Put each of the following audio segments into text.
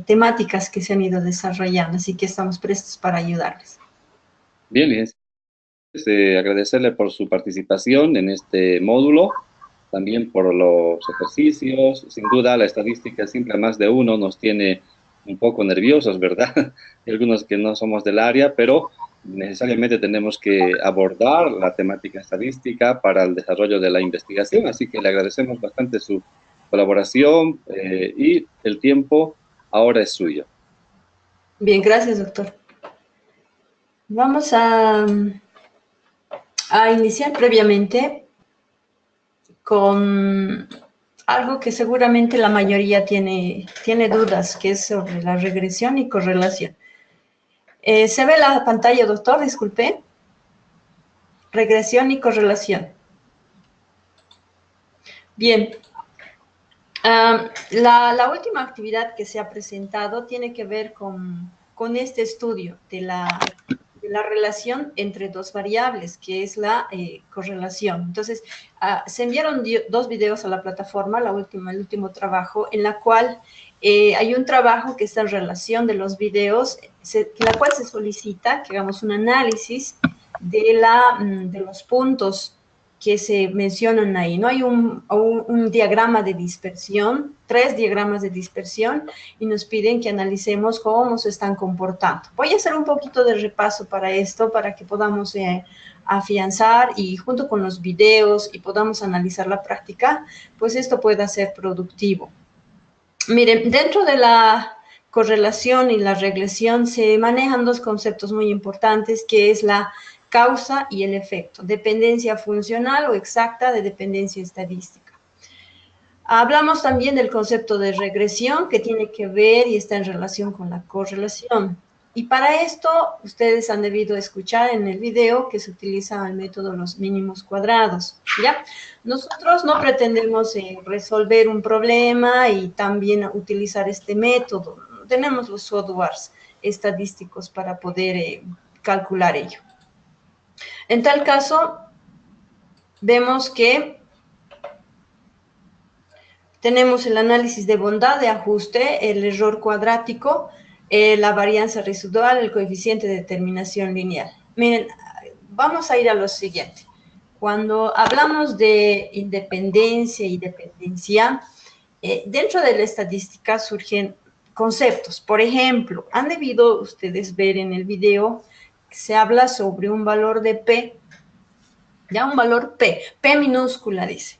temáticas que se han ido desarrollando, así que estamos prestos para ayudarles. Bien, licenciada, agradecerle por su participación en este módulo, también por los ejercicios. Sin duda, la estadística siempre a más de uno nos tiene un poco nerviosos, ¿verdad? Hay algunos que no somos del área, pero necesariamente tenemos que abordar la temática estadística para el desarrollo de la investigación, así que le agradecemos bastante su colaboración y el tiempo ahora es suyo. Bien, gracias, doctor. Vamos a iniciar previamente con algo que seguramente la mayoría tiene dudas, que es sobre la regresión y correlación. ¿Se ve la pantalla, doctor? Disculpe. Regresión y correlación. Bien. La última actividad que se ha presentado tiene que ver con este estudio de la relación entre dos variables, que es la correlación. Entonces, se enviaron dos videos a la plataforma, el último trabajo, en la cual hay un trabajo que está en relación de los videos, en la cual se solicita que hagamos un análisis de los puntos que se mencionan ahí, ¿no? Hay un diagrama de dispersión, 3 diagramas de dispersión, y nos piden que analicemos cómo se están comportando. Voy a hacer un poquito de repaso para esto, para que podamos afianzar y junto con los videos y podamos analizar la práctica, pues esto pueda ser productivo. Miren, dentro de la correlación y la regresión se manejan dos conceptos muy importantes, que es la causa y el efecto, dependencia funcional o exacta de dependencia estadística. Hablamos también del concepto de regresión, que tiene que ver y está en relación con la correlación. Y para esto, ustedes han debido escuchar en el video que se utiliza el método de los mínimos cuadrados, ¿ya? Nosotros no pretendemos resolver un problema y también utilizar este método. Tenemos los softwares estadísticos para poder calcular ello. En tal caso, vemos que tenemos el análisis de bondad, de ajuste, el error cuadrático, la varianza residual, el coeficiente de determinación lineal. Miren, vamos a ir a lo siguiente. Cuando hablamos de independencia y dependencia, dentro de la estadística surgen conceptos. Por ejemplo, han debido ustedes ver en el video que se habla sobre un valor de P, ya un valor P minúscula dice.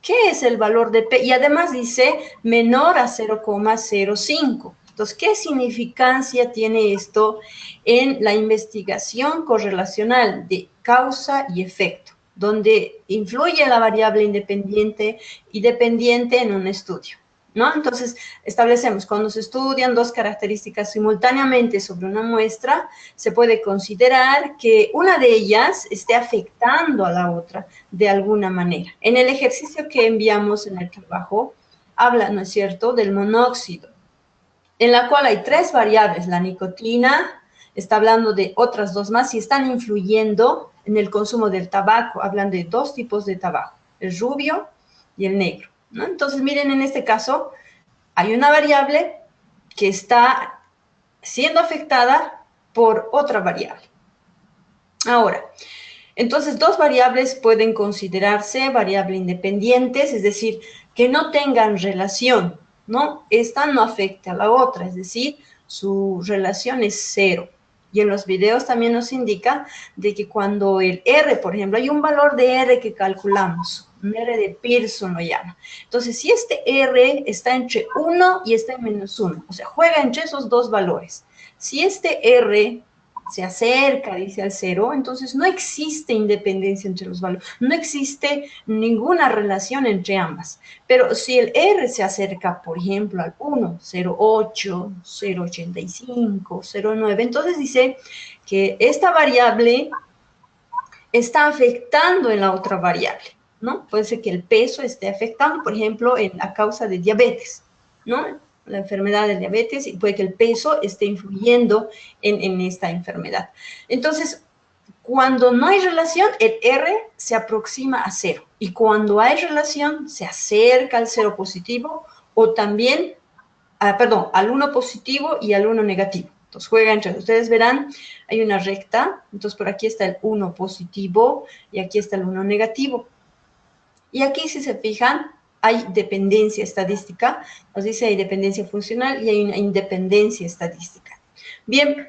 ¿Qué es el valor de P? Y además dice menor a 0,05. Entonces, ¿qué significancia tiene esto en la investigación correlacional de causa y efecto, donde influye la variable independiente y dependiente en un estudio? ¿No? Entonces, establecemos, cuando se estudian dos características simultáneamente sobre una muestra, se puede considerar que una de ellas esté afectando a la otra de alguna manera. En el ejercicio que enviamos en el trabajo, habla, ¿no es cierto?, del monóxido, en la cual hay 3 variables, la nicotina, está hablando de otras 2 más, y están influyendo en el consumo del tabaco, hablan de 2 tipos de tabaco, el rubio y el negro, ¿no? Entonces, miren, en este caso, hay una variable que está siendo afectada por otra variable. Ahora, entonces, 2 variables pueden considerarse variables independientes, es decir, que no tengan relación, ¿no? Esta no afecta a la otra, es decir, su relación es 0. Y en los videos también nos indica de que cuando el R, por ejemplo, hay un valor de R que calculamos, un R de Pearson lo llama. Entonces, si este R está entre 1 y está en -1, o sea, juega entre esos 2 valores. Si este R se acerca, dice, al 0, entonces no existe independencia entre los valores, no existe ninguna relación entre ambas. Pero si el R se acerca, por ejemplo, al 1, 0,8, 0,85, 0,9, entonces dice que esta variable está afectando en la otra variable, ¿no? Puede ser que el peso esté afectando, por ejemplo, en la causa de diabetes, ¿no? La enfermedad de diabetes, y puede que el peso esté influyendo en esta enfermedad. Entonces, cuando no hay relación, el R se aproxima a 0. Y cuando hay relación, se acerca al 0 positivo o también perdón, al 1 positivo y al 1 negativo. Entonces juega entre, ustedes verán, hay una recta, entonces por aquí está el 1 positivo y aquí está el 1 negativo. Y aquí, si se fijan, hay dependencia estadística, nos dice hay dependencia funcional y hay una independencia estadística. Bien,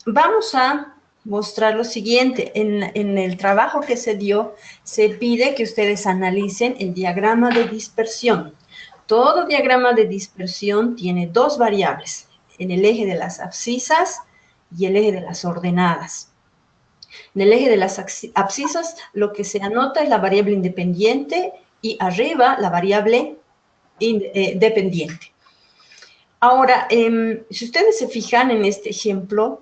vamos a mostrar lo siguiente. En el trabajo que se dio, se pide que ustedes analicen el diagrama de dispersión. Todo diagrama de dispersión tiene dos variables, en el eje de las abscisas y el eje de las ordenadas. En el eje de las abscisas, lo que se anota es la variable independiente y arriba la variable dependiente. Ahora, si ustedes se fijan en este ejemplo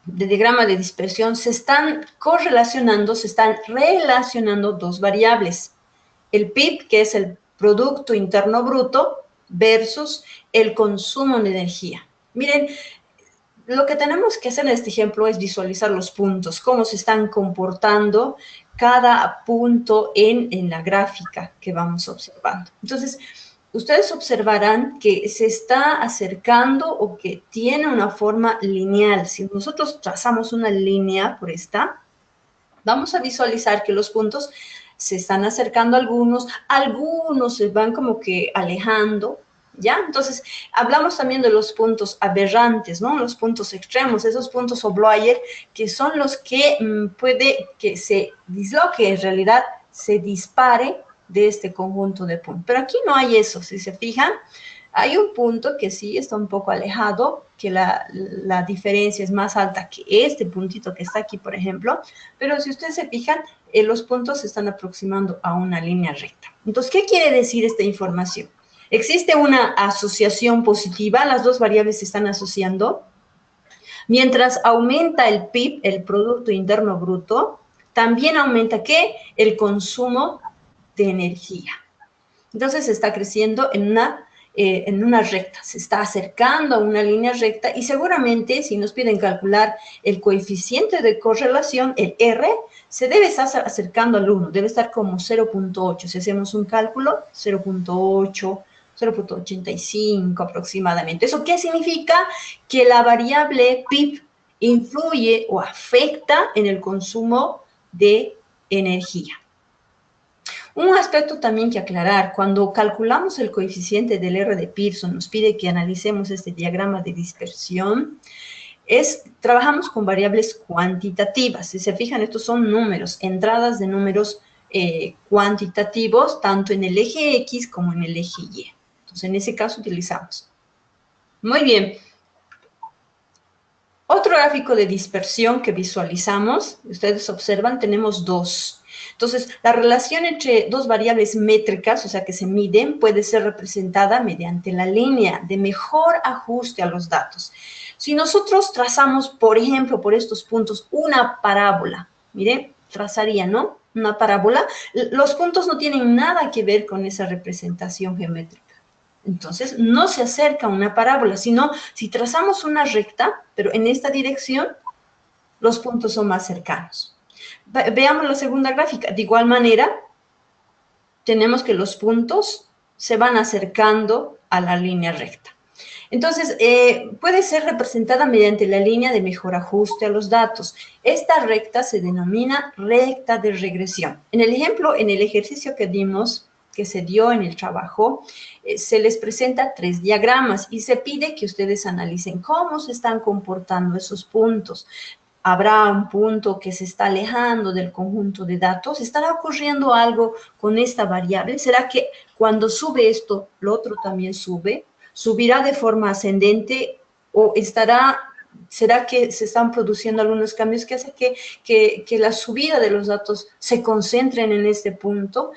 de diagrama de dispersión, se están correlacionando, se están relacionando dos variables. El PIB, que es el Producto Interno Bruto, versus el consumo de energía. Miren, lo que tenemos que hacer en este ejemplo es visualizar los puntos, cómo se están comportando cada punto en la gráfica que vamos observando. Entonces, ustedes observarán que se está acercando o que tiene una forma lineal. Si nosotros trazamos una línea por esta, vamos a visualizar que los puntos se están acercando algunos se van como que alejando, ¿ya? Entonces, hablamos también de los puntos aberrantes, ¿no? Los puntos extremos, esos puntos O'Brien, que son los que puede que se disloque, en realidad se dispare de este conjunto de puntos. Pero aquí no hay eso, si se fijan, hay un punto que sí está un poco alejado, que la diferencia es más alta que este puntito que está aquí, por ejemplo, pero si ustedes se fijan, los puntos se están aproximando a una línea recta. Entonces, ¿qué quiere decir esta información? Existe una asociación positiva, las dos variables se están asociando. Mientras aumenta el PIB, el Producto Interno Bruto, también aumenta, ¿qué? El consumo de energía. Entonces, se está creciendo en una recta, se está acercando a una línea recta y seguramente si nos piden calcular el coeficiente de correlación, el R, se debe estar acercando al 1, debe estar como 0.8. Si hacemos un cálculo, 0.8, 0.85 aproximadamente. ¿Eso qué significa? Que la variable PIB influye o afecta en el consumo de energía. Un aspecto también que aclarar, cuando calculamos el coeficiente del R de Pearson, nos pide que analicemos este diagrama de dispersión, trabajamos con variables cuantitativas. Si se fijan, estos son números, entradas de números cuantitativos, tanto en el eje X como en el eje Y. Entonces, en ese caso utilizamos. Muy bien. Otro gráfico de dispersión que visualizamos, ustedes observan, tenemos dos. Entonces, la relación entre dos variables métricas, o sea, que se miden, puede ser representada mediante la línea de mejor ajuste a los datos. Si nosotros trazamos, por ejemplo, por estos puntos, una parábola, miren, trazaría, ¿no? Una parábola, los puntos no tienen nada que ver con esa representación geométrica. Entonces, no se acerca a una parábola, sino si trazamos una recta, pero en esta dirección, los puntos son más cercanos. Veamos la segunda gráfica. De igual manera, tenemos que los puntos se van acercando a la línea recta. Entonces, puede ser representada mediante la línea de mejor ajuste a los datos. Esta recta se denomina recta de regresión. En el ejemplo, en el ejercicio que dimos, que se dio en el trabajo, se les presenta 3 diagramas y se pide que ustedes analicen cómo se están comportando esos puntos. Habrá un punto que se está alejando del conjunto de datos. ¿Estará ocurriendo algo con esta variable? ¿Será que cuando sube esto, lo otro también sube? ¿Subirá de forma ascendente o será que se están produciendo algunos cambios que hacen que la subida de los datos se concentren en este punto?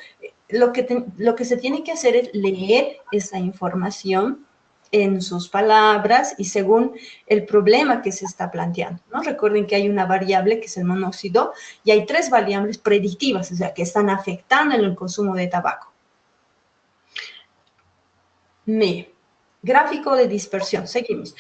Lo que se tiene que hacer es leer esa información en sus palabras y según el problema que se está planteando, ¿no? Recuerden que hay una variable que es el monóxido y hay 3 variables predictivas, o sea, que están afectando en el consumo de tabaco. Gráfico de dispersión, seguimos.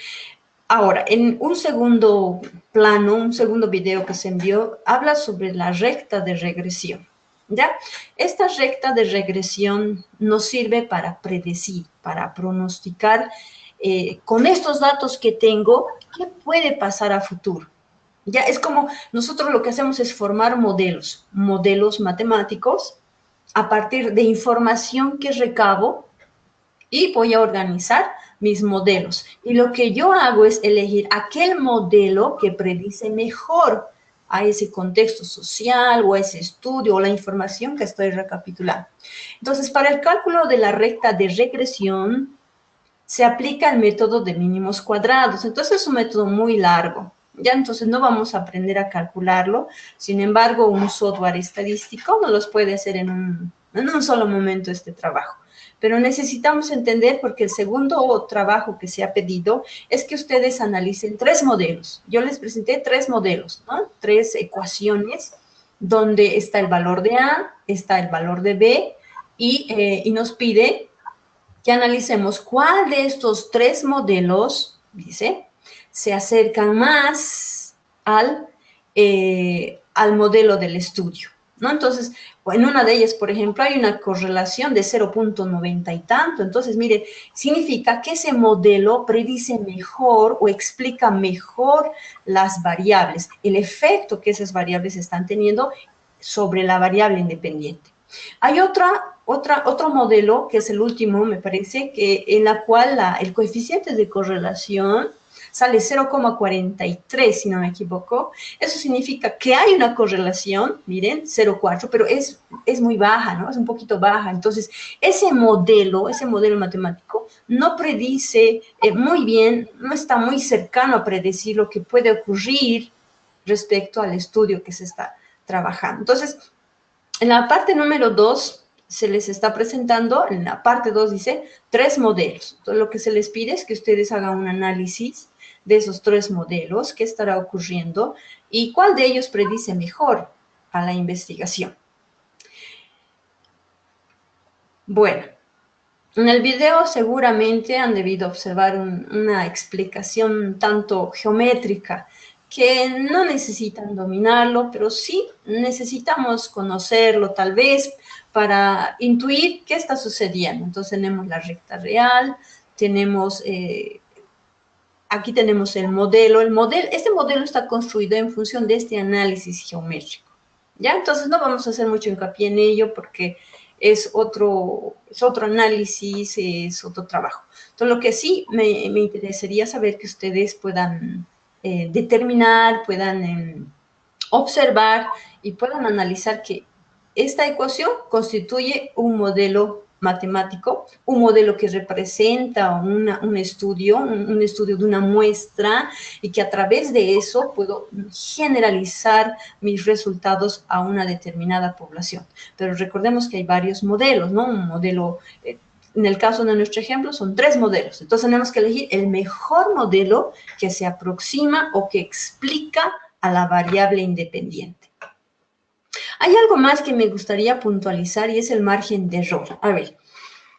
Ahora, en un segundo plano, un segundo video que se envió, habla sobre la recta de regresión, ¿ya? Esta recta de regresión nos sirve para predecir, para pronosticar con estos datos que tengo, ¿qué puede pasar a futuro? Ya es como nosotros lo que hacemos es formar modelos matemáticos a partir de información que recabo y voy a organizar mis modelos. Y lo que yo hago es elegir aquel modelo que predice mejor a ese contexto social o a ese estudio o la información que estoy recapitulando. Entonces, para el cálculo de la recta de regresión, se aplica el método de mínimos cuadrados. Entonces, es un método muy largo. Ya, entonces no vamos a aprender a calcularlo. Sin embargo, un software estadístico no los puede hacer en un solo momento este trabajo. Pero necesitamos entender, porque el segundo trabajo que se ha pedido es que ustedes analicen 3 modelos. Yo les presenté 3 modelos, ¿no? 3 ecuaciones donde está el valor de A, está el valor de B y nos pide que analicemos cuál de estos 3 modelos, dice, se acercan más al modelo del estudio, ¿no? Entonces, en una de ellas, por ejemplo, hay una correlación de 0.90 y tanto. Entonces, mire, significa que ese modelo predice mejor o explica mejor las variables, el efecto que esas variables están teniendo sobre la variable independiente. Hay otro modelo, que es el último, me parece, en la cual el coeficiente de correlación sale 0,43, si no me equivoco. Eso significa que hay una correlación, miren, 0,4, pero es muy baja, ¿no? Es un poquito baja. Entonces, ese modelo matemático no predice muy bien, no está muy cercano a predecir lo que puede ocurrir respecto al estudio que se está trabajando. Entonces, en la parte número 2 se les está presentando, en la parte 2 dice 3 modelos. Entonces, lo que se les pide es que ustedes hagan un análisis de esos 3 modelos, qué estará ocurriendo y cuál de ellos predice mejor a la investigación. Bueno, en el video seguramente han debido observar una explicación tanto geométrica, que no necesitan dominarlo, pero sí necesitamos conocerlo tal vez para intuir qué está sucediendo. Entonces tenemos la recta real, tenemos, aquí tenemos el modelo. Este modelo está construido en función de este análisis geométrico, ¿ya? Entonces no vamos a hacer mucho hincapié en ello porque es otro análisis, es otro trabajo. Entonces lo que sí me interesaría saber que ustedes puedan determinar, puedan observar y puedan analizar que esta ecuación constituye un modelo matemático, un modelo que representa un estudio de una muestra y que a través de eso puedo generalizar mis resultados a una determinada población. Pero recordemos que hay varios modelos, ¿no? Un modelo, en el caso de nuestro ejemplo, son 3 modelos. Entonces tenemos que elegir el mejor modelo que se aproxima o que explica a la variable independiente. Hay algo más que me gustaría puntualizar y es el margen de error. A ver,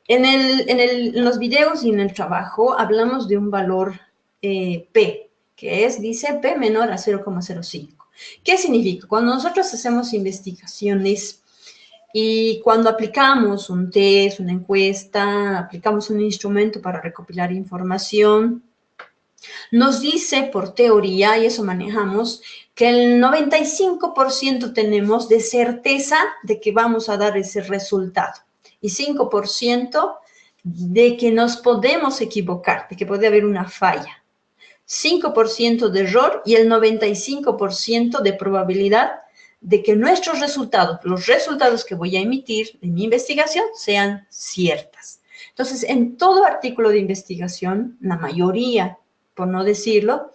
en los videos y en el trabajo hablamos de un valor P, que dice P menor a 0,05. ¿Qué significa? Cuando nosotros hacemos investigaciones y cuando aplicamos un test, una encuesta, aplicamos un instrumento para recopilar información, nos dice por teoría, y eso manejamos, que el 95% tenemos de certeza de que vamos a dar ese resultado y 5% de que nos podemos equivocar, de que puede haber una falla. 5% de error y el 95% de probabilidad de que nuestros resultados, los resultados que voy a emitir en mi investigación, sean ciertas. Entonces, en todo artículo de investigación, la mayoría, por no decirlo,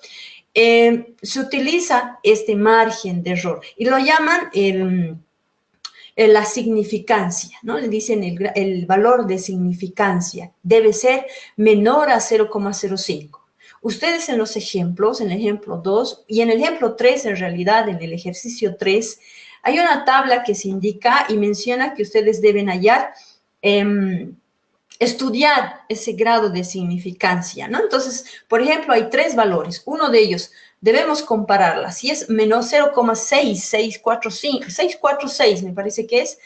se utiliza este margen de error y lo llaman la significancia, ¿no? Le dicen el valor de significancia debe ser menor a 0,05. Ustedes en los ejemplos, en el ejemplo 2 y en el ejemplo 3, en realidad, en el ejercicio 3, hay una tabla que se indica y menciona que ustedes deben hallar, estudiar ese grado de significancia, ¿no? Entonces, por ejemplo, hay 3 valores. Uno de ellos debemos compararla. Si es menos 646, me parece que es,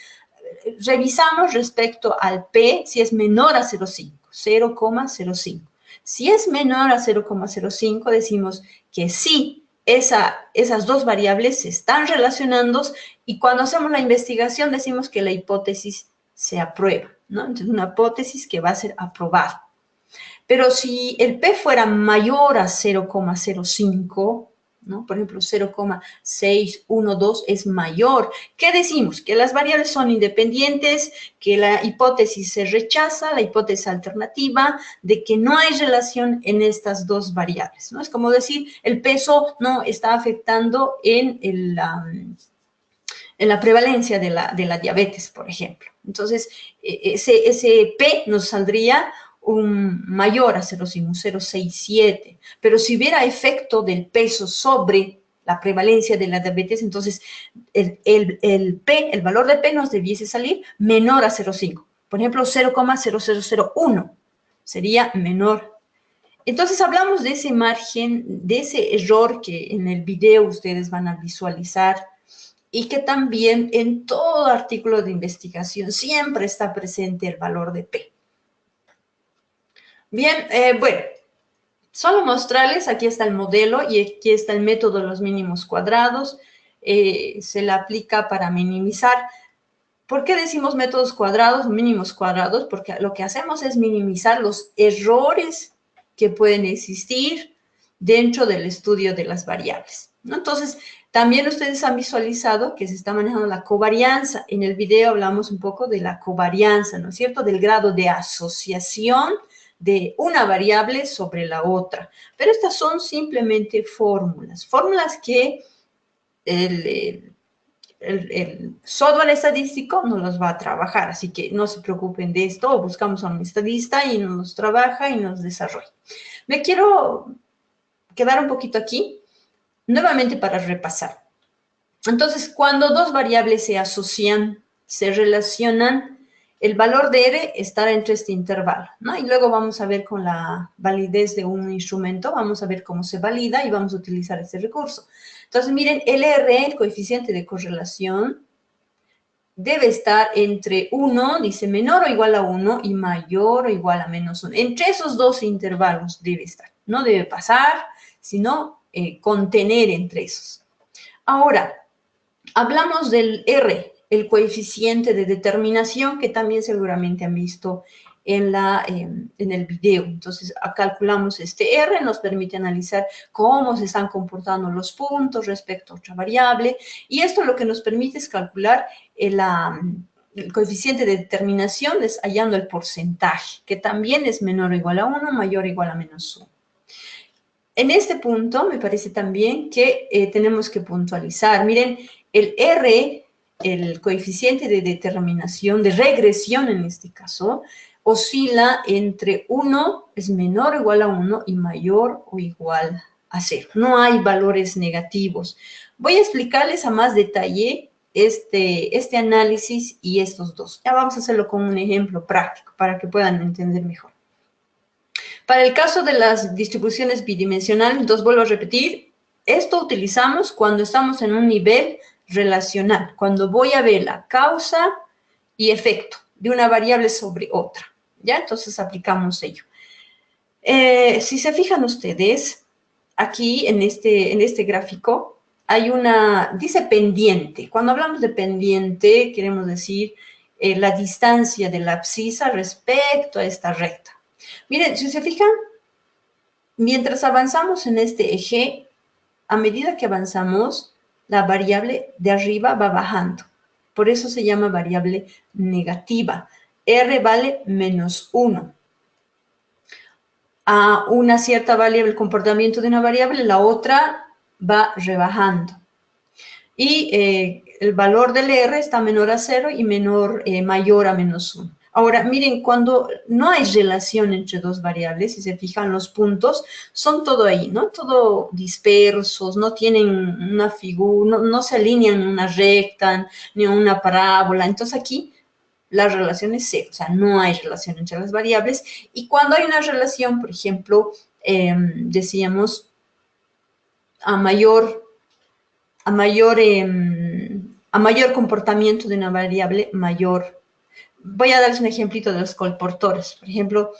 revisamos respecto al P si es menor a 0,05. Si es menor a 0,05, decimos que sí, esas dos variables se están relacionando y cuando hacemos la investigación decimos que la hipótesis se aprueba, ¿no? Entonces, una hipótesis que va a ser aprobada. Pero si el P fuera mayor a 0,05, ¿no? Por ejemplo, 0,612 es mayor. ¿Qué decimos? Que las variables son independientes, que la hipótesis se rechaza, la hipótesis alternativa, de que no hay relación en estas dos variables, ¿no? Es como decir, el peso no está afectando en la prevalencia de la diabetes, por ejemplo. Entonces, ese P nos saldría un mayor a 0,067, pero si hubiera efecto del peso sobre la prevalencia de la diabetes, entonces el valor de P nos debiese salir menor a 0,5. Por ejemplo, 0,0001 sería menor. Entonces hablamos de ese margen, de ese error que en el video ustedes van a visualizar y que también en todo artículo de investigación siempre está presente el valor de P. Bien, bueno, solo mostrarles, aquí está el modelo y aquí está el método de los mínimos cuadrados. Se le aplica para minimizar. ¿Por qué decimos métodos cuadrados, mínimos cuadrados? Porque lo que hacemos es minimizar los errores que pueden existir dentro del estudio de las variables, ¿no? Entonces, también ustedes han visualizado que se está manejando la covarianza. En el video hablamos un poco de la covarianza, ¿no es cierto? Del grado de asociación de una variable sobre la otra. Pero estas son simplemente fórmulas que el software estadístico no los va a trabajar, así que no se preocupen de esto, buscamos a un estadista y nos trabaja y nos desarrolla. Me quiero quedar un poquito aquí, nuevamente para repasar. Entonces, cuando dos variables se asocian, se relacionan, el valor de R estará entre este intervalo, ¿no? Y luego vamos a ver con la validez de un instrumento, vamos a ver cómo se valida y vamos a utilizar este recurso. Entonces, miren, el R, el coeficiente de correlación, debe estar entre 1, dice menor o igual a 1 y mayor o igual a menos 1. Entre esos dos intervalos debe estar. No debe pasar, sino contener entre esos. Ahora, hablamos del R, el coeficiente de determinación, que también seguramente han visto en el video. Entonces, calculamos este R, nos permite analizar cómo se están comportando los puntos respecto a otra variable, y esto lo que nos permite es calcular el coeficiente de determinación es hallando el porcentaje, que también es menor o igual a 1, mayor o igual a menos 1. En este punto, me parece también que tenemos que puntualizar. Miren, el R, el coeficiente de determinación, de regresión en este caso, oscila entre 1 es menor o igual a 1 y mayor o igual a 0. No hay valores negativos. Voy a explicarles a más detalle este análisis y estos dos. Ya vamos a hacerlo con un ejemplo práctico para que puedan entender mejor. Para el caso de las distribuciones bidimensionales, entonces vuelvo a repetir, esto utilizamos cuando estamos en un nivel relacional, cuando voy a ver la causa y efecto de una variable sobre otra, ¿ya? Entonces aplicamos ello. Si se fijan ustedes, aquí en este gráfico hay dice pendiente. Cuando hablamos de pendiente, queremos decir la distancia de la abscisa respecto a esta recta. Miren, si se fijan, mientras avanzamos en este eje, a medida que avanzamos, la variable de arriba va bajando. Por eso se llama variable negativa. R vale menos 1. A una cierta variable, el comportamiento de una variable, la otra va rebajando. Y el valor del R está menor a 0 y mayor a menos 1. Ahora, miren, cuando no hay relación entre dos variables, si se fijan los puntos, son todo ahí, ¿no? Todo dispersos, no tienen una figura, no se alinean en una recta, ni en una parábola. Entonces aquí la relación es cero, o sea, no hay relación entre las variables. Y cuando hay una relación, por ejemplo, decíamos a mayor comportamiento de una variable, mayor. Voy a darles un ejemplito de los colportores. Por ejemplo,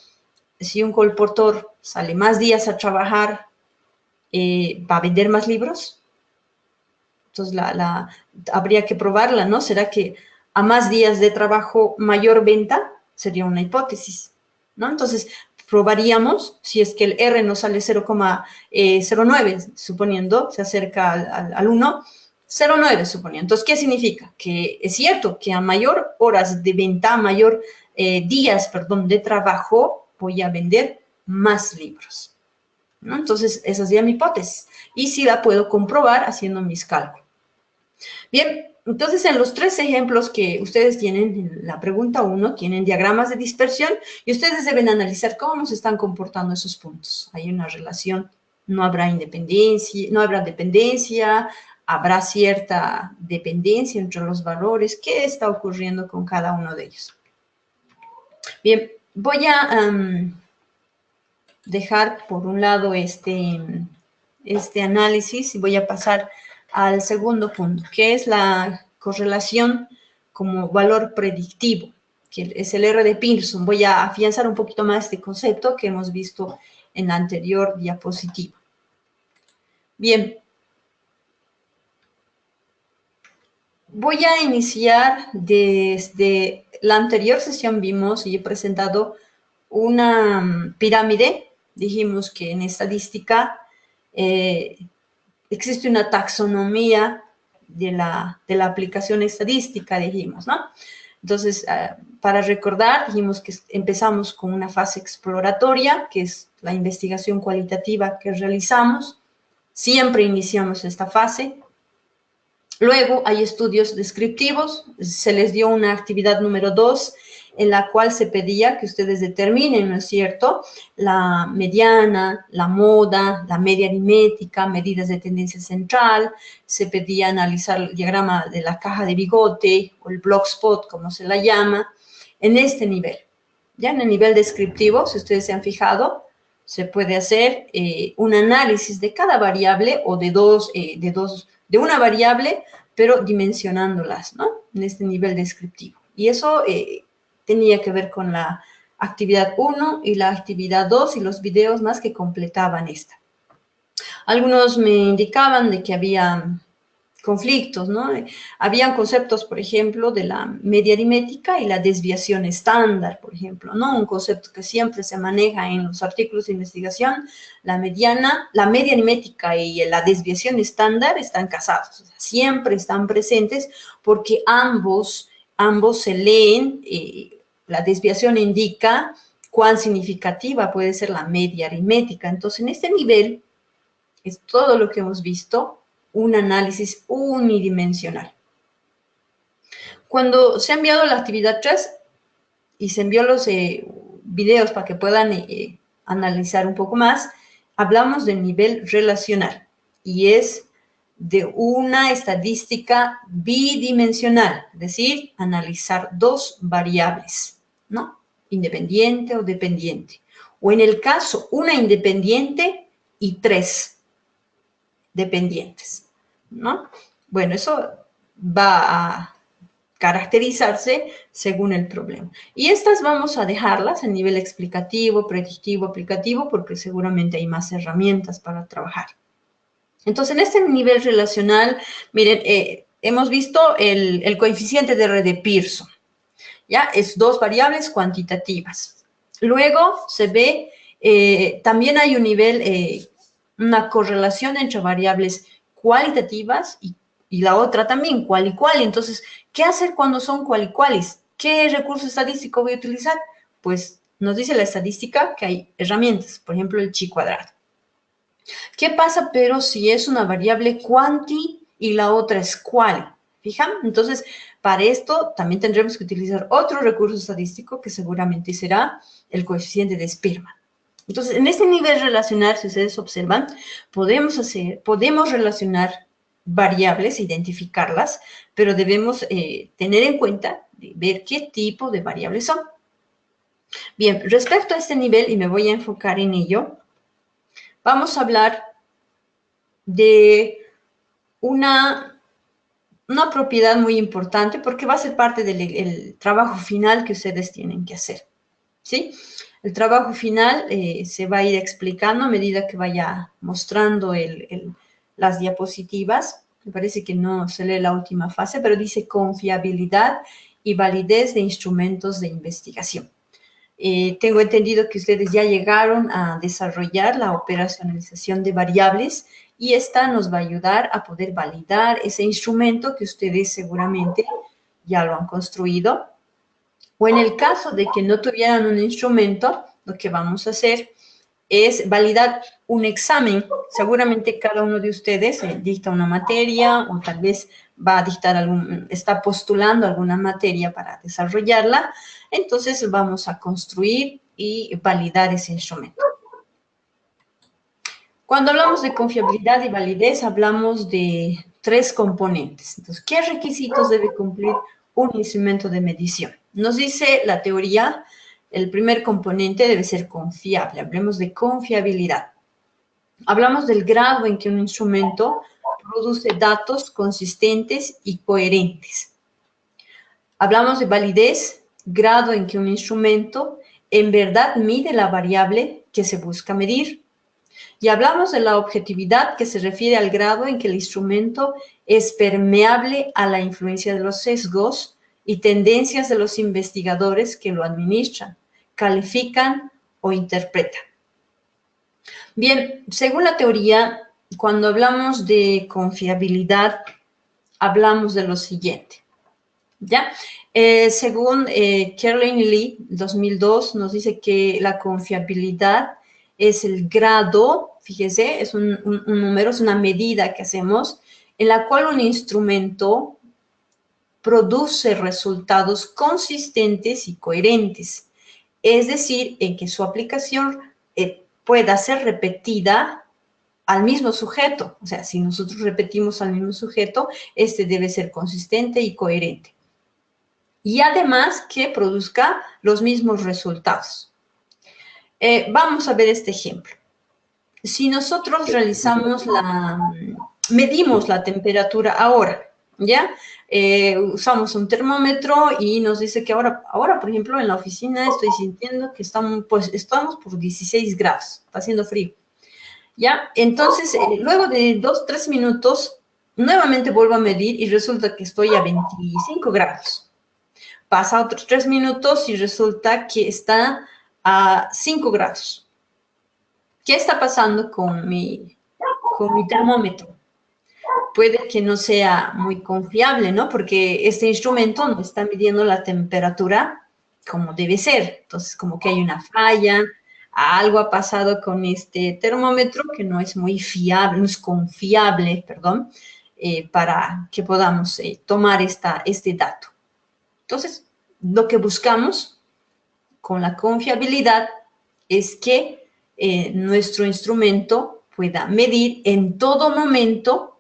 si un colportor sale más días a trabajar, ¿va a vender más libros? Entonces, habría que probarla, ¿no? ¿Será que a más días de trabajo, mayor venta? Sería una hipótesis, ¿no? Entonces, probaríamos si es que el R nos sale 0,09, suponiendo, se acerca al 1, 0,9 suponiendo. Entonces, ¿qué significa? Que es cierto que a mayor horas de venta, a mayor días, perdón, de trabajo, voy a vender más libros, ¿no? Entonces, esa sería mi hipótesis. Y si la puedo comprobar haciendo mis cálculos. Bien, entonces en los 3 ejemplos que ustedes tienen en la pregunta 1, tienen diagramas de dispersión y ustedes deben analizar cómo se están comportando esos puntos. Hay una relación, no habrá dependencia, habrá cierta dependencia entre los valores. ¿Qué está ocurriendo con cada uno de ellos? Bien, voy a dejar por un lado este análisis y voy a pasar al segundo punto, que es la correlación como valor predictivo, que es el R de Pearson. Voy a afianzar un poquito más este concepto que hemos visto en la anterior diapositiva. Bien. Voy a iniciar desde la anterior sesión. Vimos y he presentado una pirámide. Dijimos que en estadística existe una taxonomía de la aplicación estadística, dijimos, ¿no? Entonces, para recordar, dijimos que empezamos con una fase exploratoria, que es la investigación cualitativa que realizamos. Siempre iniciamos esta fase. Luego hay estudios descriptivos. Se les dio una actividad número 2, en la cual se pedía que ustedes determinen, ¿no es cierto?, la mediana, la moda, la media aritmética, medidas de tendencia central. Se pedía analizar el diagrama de la caja de bigote o el block spot, como se la llama, en este nivel. Ya en el nivel descriptivo, si ustedes se han fijado, se puede hacer un análisis de cada variable o de una variable, pero dimensionándolas, ¿no? En este nivel descriptivo. Y eso tenía que ver con la actividad 1 y la actividad 2 y los videos más que completaban esta. Algunos me indicaban de que había conflictos, ¿no? Habían conceptos, por ejemplo, de la media aritmética y la desviación estándar, por ejemplo, ¿no? Un concepto que siempre se maneja en los artículos de investigación. La media aritmética y la desviación estándar están casados, o sea, siempre están presentes porque ambos se leen. La desviación indica cuán significativa puede ser la media aritmética. Entonces, en este nivel es todo lo que hemos visto, un análisis unidimensional. Cuando se ha enviado la actividad 3 y se envió los videos para que puedan analizar un poco más, hablamos del nivel relacional y es de una estadística bidimensional, es decir, analizar 2 variables, ¿no? Independiente o dependiente. O en el caso, una independiente y 3 dependientes, ¿no? Bueno, eso va a caracterizarse según el problema. Y estas vamos a dejarlas a nivel explicativo, predictivo, aplicativo, porque seguramente hay más herramientas para trabajar. Entonces, en este nivel relacional, miren, hemos visto el coeficiente de R de Pearson, ¿ya? Es 2 variables cuantitativas. Luego se ve, también hay un nivel, una correlación entre variables cualitativas y la otra también, cual y cual. Entonces, ¿qué hacer cuando son cual y cuales? ¿Qué recurso estadístico voy a utilizar? Pues nos dice la estadística que hay herramientas, por ejemplo, el chi cuadrado. ¿Qué pasa pero si es una variable cuanti y la otra es cual? ¿Fijan? Entonces, para esto también tendremos que utilizar otro recurso estadístico que seguramente será el coeficiente de Spearman. Entonces, en este nivel relacional, si ustedes observan, podemos relacionar variables, identificarlas, pero debemos tener en cuenta, ver qué tipo de variables son. Bien, respecto a este nivel, y me voy a enfocar en ello, vamos a hablar de una propiedad muy importante porque va a ser parte del trabajo final que ustedes tienen que hacer, ¿sí? El trabajo final se va a ir explicando a medida que vaya mostrando las diapositivas. Me parece que no se lee la última fase, pero dice confiabilidad y validez de instrumentos de investigación. Tengo entendido que ustedes ya llegaron a desarrollar la operacionalización de variables y esta nos va a ayudar a poder validar ese instrumento que ustedes seguramente ya lo han construido. O en el caso de que no tuvieran un instrumento, lo que vamos a hacer es validar un examen. Seguramente cada uno de ustedes dicta una materia o tal vez va a dictar está postulando alguna materia para desarrollarla. Entonces vamos a construir y validar ese instrumento. Cuando hablamos de confiabilidad y validez, hablamos de 3 componentes. Entonces, ¿qué requisitos debe cumplir un instrumento de medición? Nos dice la teoría, el primer componente debe ser confiable. Hablemos de confiabilidad. Hablamos del grado en que un instrumento produce datos consistentes y coherentes. Hablamos de validez, grado en que un instrumento en verdad mide la variable que se busca medir. Y hablamos de la objetividad, que se refiere al grado en que el instrumento es permeable a la influencia de los sesgos y tendencias de los investigadores que lo administran, califican o interpretan. Bien, según la teoría, cuando hablamos de confiabilidad, hablamos de lo siguiente, ¿ya? Según Kerlin y Lee, 2002, nos dice que la confiabilidad es el grado, fíjese, es un número, es una medida que hacemos, en la cual un instrumento produce resultados consistentes y coherentes. Es decir, en que su aplicación pueda ser repetida al mismo sujeto. O sea, si nosotros repetimos al mismo sujeto, este debe ser consistente y coherente. Y además que produzca los mismos resultados. Vamos a ver este ejemplo. Si nosotros medimos la temperatura ahora, ¿ya? Usamos un termómetro y nos dice que ahora, por ejemplo, en la oficina estoy sintiendo que estamos por 16 grados, está haciendo frío, ¿ya? Entonces, luego de 2, 3 minutos, nuevamente vuelvo a medir y resulta que estoy a 25 grados. Pasa otros 3 minutos y resulta que está a 5 grados. ¿Qué está pasando con mi termómetro? Puede que no sea muy confiable, ¿no? Porque este instrumento no está midiendo la temperatura como debe ser. Entonces, como que hay una falla, algo ha pasado con este termómetro que no es muy fiable, no es confiable, perdón, para que podamos tomar este dato. Entonces, lo que buscamos con la confiabilidad es que nuestro instrumento pueda medir en todo momento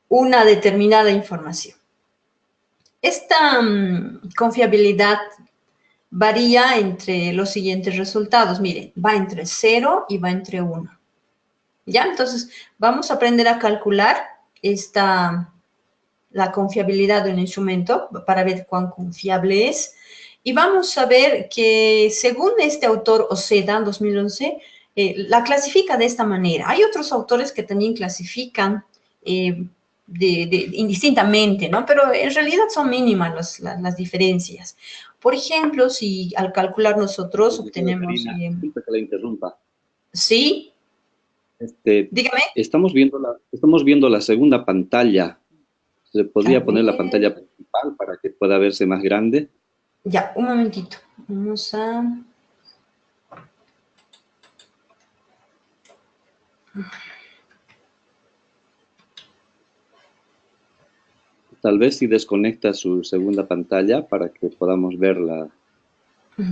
una determinada información. Esta confiabilidad varía entre los siguientes resultados. Miren, va entre 0 y va entre 1. ¿Ya? Entonces, vamos a aprender a calcular la confiabilidad de un instrumento para ver cuán confiable es. Y vamos a ver que según este autor Oceda, 2011, la clasifica de esta manera. Hay otros autores que también clasifican indistintamente, ¿no? Pero en realidad son mínimas las diferencias. Por ejemplo, si al calcular nosotros obtenemos... Disculpe que la interrumpa. ¿Sí? Dígame. Estamos viendo la segunda pantalla. ¿Se podría poner la pantalla principal para que pueda verse más grande? Ya, un momentito. Vamos a... Tal vez si desconecta su segunda pantalla para que podamos verla.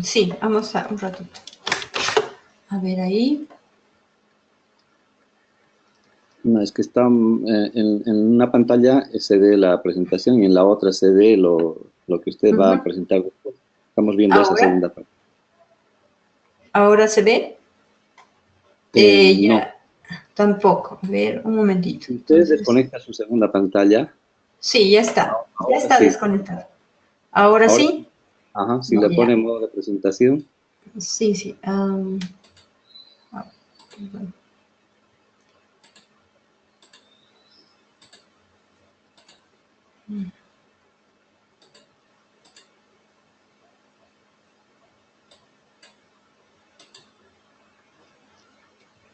Sí, vamos a un ratito. A ver ahí. No, es que está en una pantalla se ve la presentación y en la otra se ve lo que usted va a presentar después. Estamos viendo esa segunda pantalla. ¿Ahora se ve? No. Ya, tampoco. A ver, un momentito. Si usted desconecta su segunda pantalla. Sí, ya está. Ya está desconectado. ¿Ahora sí? Ajá, si le pone modo de presentación. Sí, sí.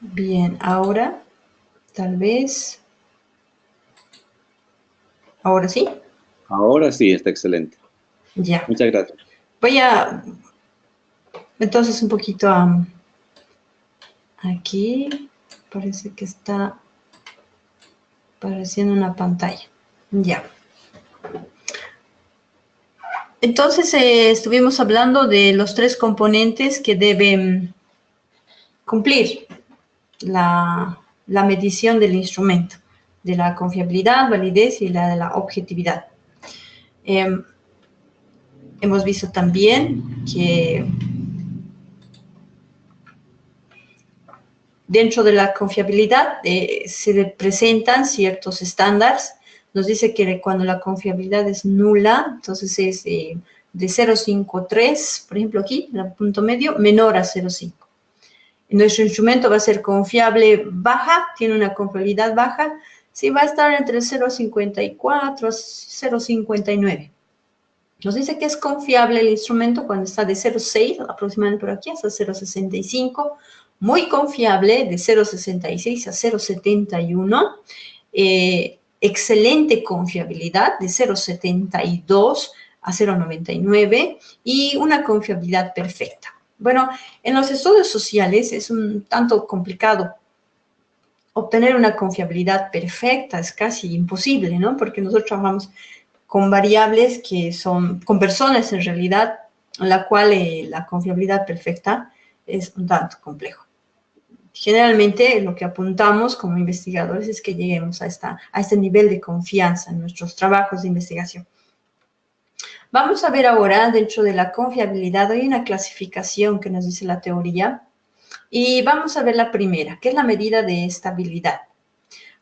Bien, ahora, tal vez, ahora sí. Ahora sí, está excelente. Ya. Muchas gracias. Voy a, entonces, un poquito aquí. Parece que está apareciendo una pantalla. Ya. Entonces, estuvimos hablando de los tres componentes que deben cumplir la medición del instrumento, de la confiabilidad, validez y la de la objetividad. Hemos visto también que dentro de la confiabilidad se presentan ciertos estándares. Nos dice que cuando la confiabilidad es nula, entonces es de 0,53, por ejemplo aquí, el punto medio, menor a 0,5. Nuestro instrumento va a ser confiable baja, tiene una confiabilidad baja, sí va a estar entre 0,54 a 0,59. Nos dice que es confiable el instrumento cuando está de 0,6 aproximadamente por aquí hasta 0,65, muy confiable de 0,66 a 0,71, excelente confiabilidad de 0,72 a 0,99 y una confiabilidad perfecta. Bueno, en los estudios sociales es un tanto complicado obtener una confiabilidad perfecta, es casi imposible, ¿no? Porque nosotros trabajamos con variables que son, con personas en realidad, en la cual la confiabilidad perfecta es un tanto complejo. Generalmente lo que apuntamos como investigadores es que lleguemos a este nivel de confianza en nuestros trabajos de investigación. Vamos a ver ahora, dentro de la confiabilidad, hay una clasificación que nos dice la teoría, y vamos a ver la primera, que es la medida de estabilidad.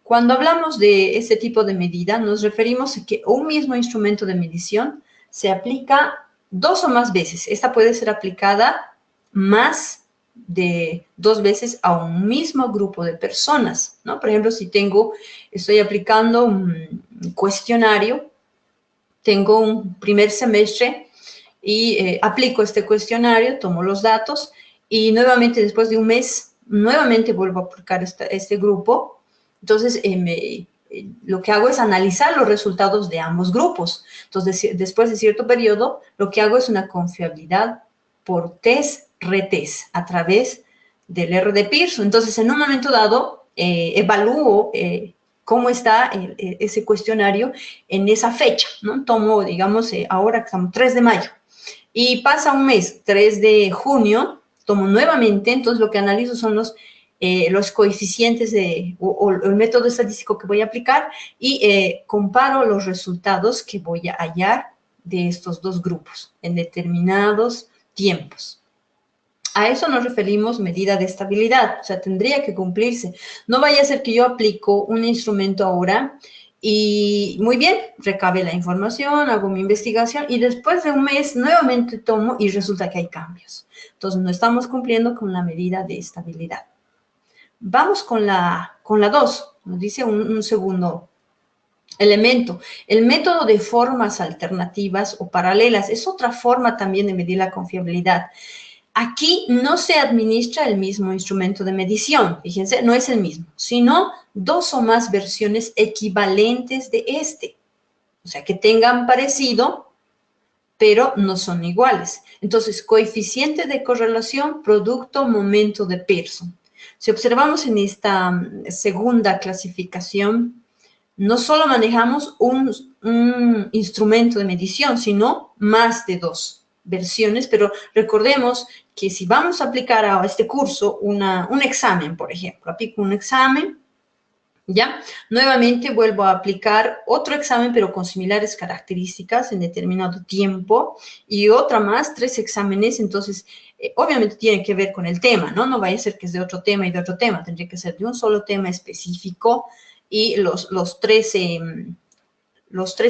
Cuando hablamos de este tipo de medida, nos referimos a que un mismo instrumento de medición se aplica 2 o más veces. Esta puede ser aplicada más de 2 veces a un mismo grupo de personas, ¿no? Por ejemplo, si estoy aplicando un cuestionario, tengo un primer semestre y aplico este cuestionario, tomo los datos y nuevamente después de un mes, nuevamente vuelvo a aplicar este grupo. Entonces, lo que hago es analizar los resultados de ambos grupos. Entonces, después de cierto periodo, lo que hago es una confiabilidad por test, retest, a través del R de Pearson. Entonces, en un momento dado, evalúo cómo está ese cuestionario en esa fecha, ¿no? Tomo, digamos, ahora que estamos 3 de mayo, y pasa un mes, 3 de junio, tomo nuevamente, entonces lo que analizo son los coeficientes o el método estadístico que voy a aplicar y comparo los resultados que voy a hallar de estos dos grupos en determinados tiempos. A eso nos referimos medida de estabilidad, o sea, tendría que cumplirse. No vaya a ser que yo aplico un instrumento ahora y muy bien, recabe la información, hago mi investigación y después de un mes nuevamente tomo y resulta que hay cambios. Entonces, no estamos cumpliendo con la medida de estabilidad. Vamos con la 2, nos dice un segundo elemento. El método de formas alternativas o paralelas es otra forma también de medir la confiabilidad. Aquí no se administra el mismo instrumento de medición, fíjense, no es el mismo, sino 2 o más versiones equivalentes de este. O sea, que tengan parecido, pero no son iguales. Entonces, coeficiente de correlación, producto, momento de Pearson. Si observamos en esta segunda clasificación, no solo manejamos un instrumento de medición, sino más de 2 versiones, pero recordemos que si vamos a aplicar a este curso un examen, por ejemplo, aplico un examen, ¿ya? Nuevamente vuelvo a aplicar otro examen, pero con similares características en determinado tiempo, y otra más, 3 exámenes, entonces, obviamente tiene que ver con el tema, ¿no? No vaya a ser que es de otro tema y de otro tema, tendría que ser de un solo tema específico, y los tres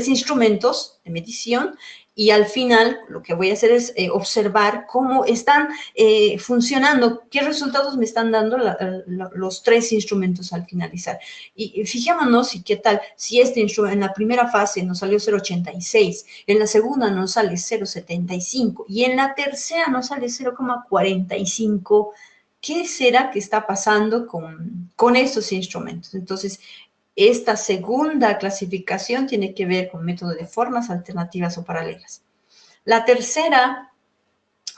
instrumentos de medición y al final lo que voy a hacer es observar cómo están funcionando, qué resultados me están dando los tres instrumentos al finalizar. Y fijémonos y qué tal, si este instrumento en la primera fase nos salió 0,86, en la segunda nos sale 0,75 y en la tercera nos sale 0,45, ¿qué será que está pasando con estos instrumentos? Entonces, esta segunda clasificación tiene que ver con método de formas alternativas o paralelas. La tercera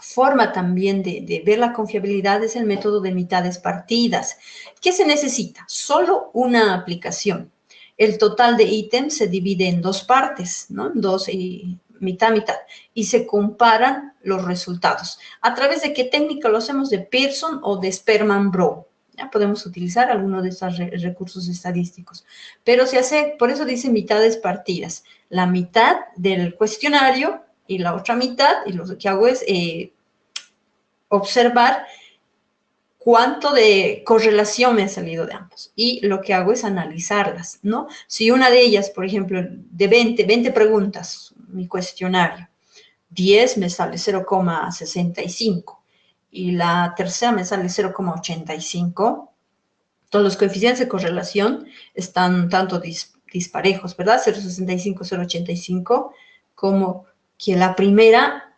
forma también de ver la confiabilidad es el método de mitades partidas. ¿Qué se necesita? Solo una aplicación. El total de ítems se divide en dos partes, ¿no? Dos y mitad, mitad, y se comparan los resultados. ¿A través de qué técnica lo hacemos? De Pearson o de Sperman-Brown. Ya podemos utilizar alguno de estos recursos estadísticos. Pero se hace, por eso dice mitades partidas. La mitad del cuestionario y la otra mitad, y lo que hago es observar cuánto de correlación me ha salido de ambos. Y lo que hago es analizarlas, ¿no? Si una de ellas, por ejemplo, de 20 preguntas, mi cuestionario, 10 me sale 0,65 y la tercera me sale 0,85, todos los coeficientes de correlación están tanto disparejos, ¿verdad? 0,65, 0,85, como que la primera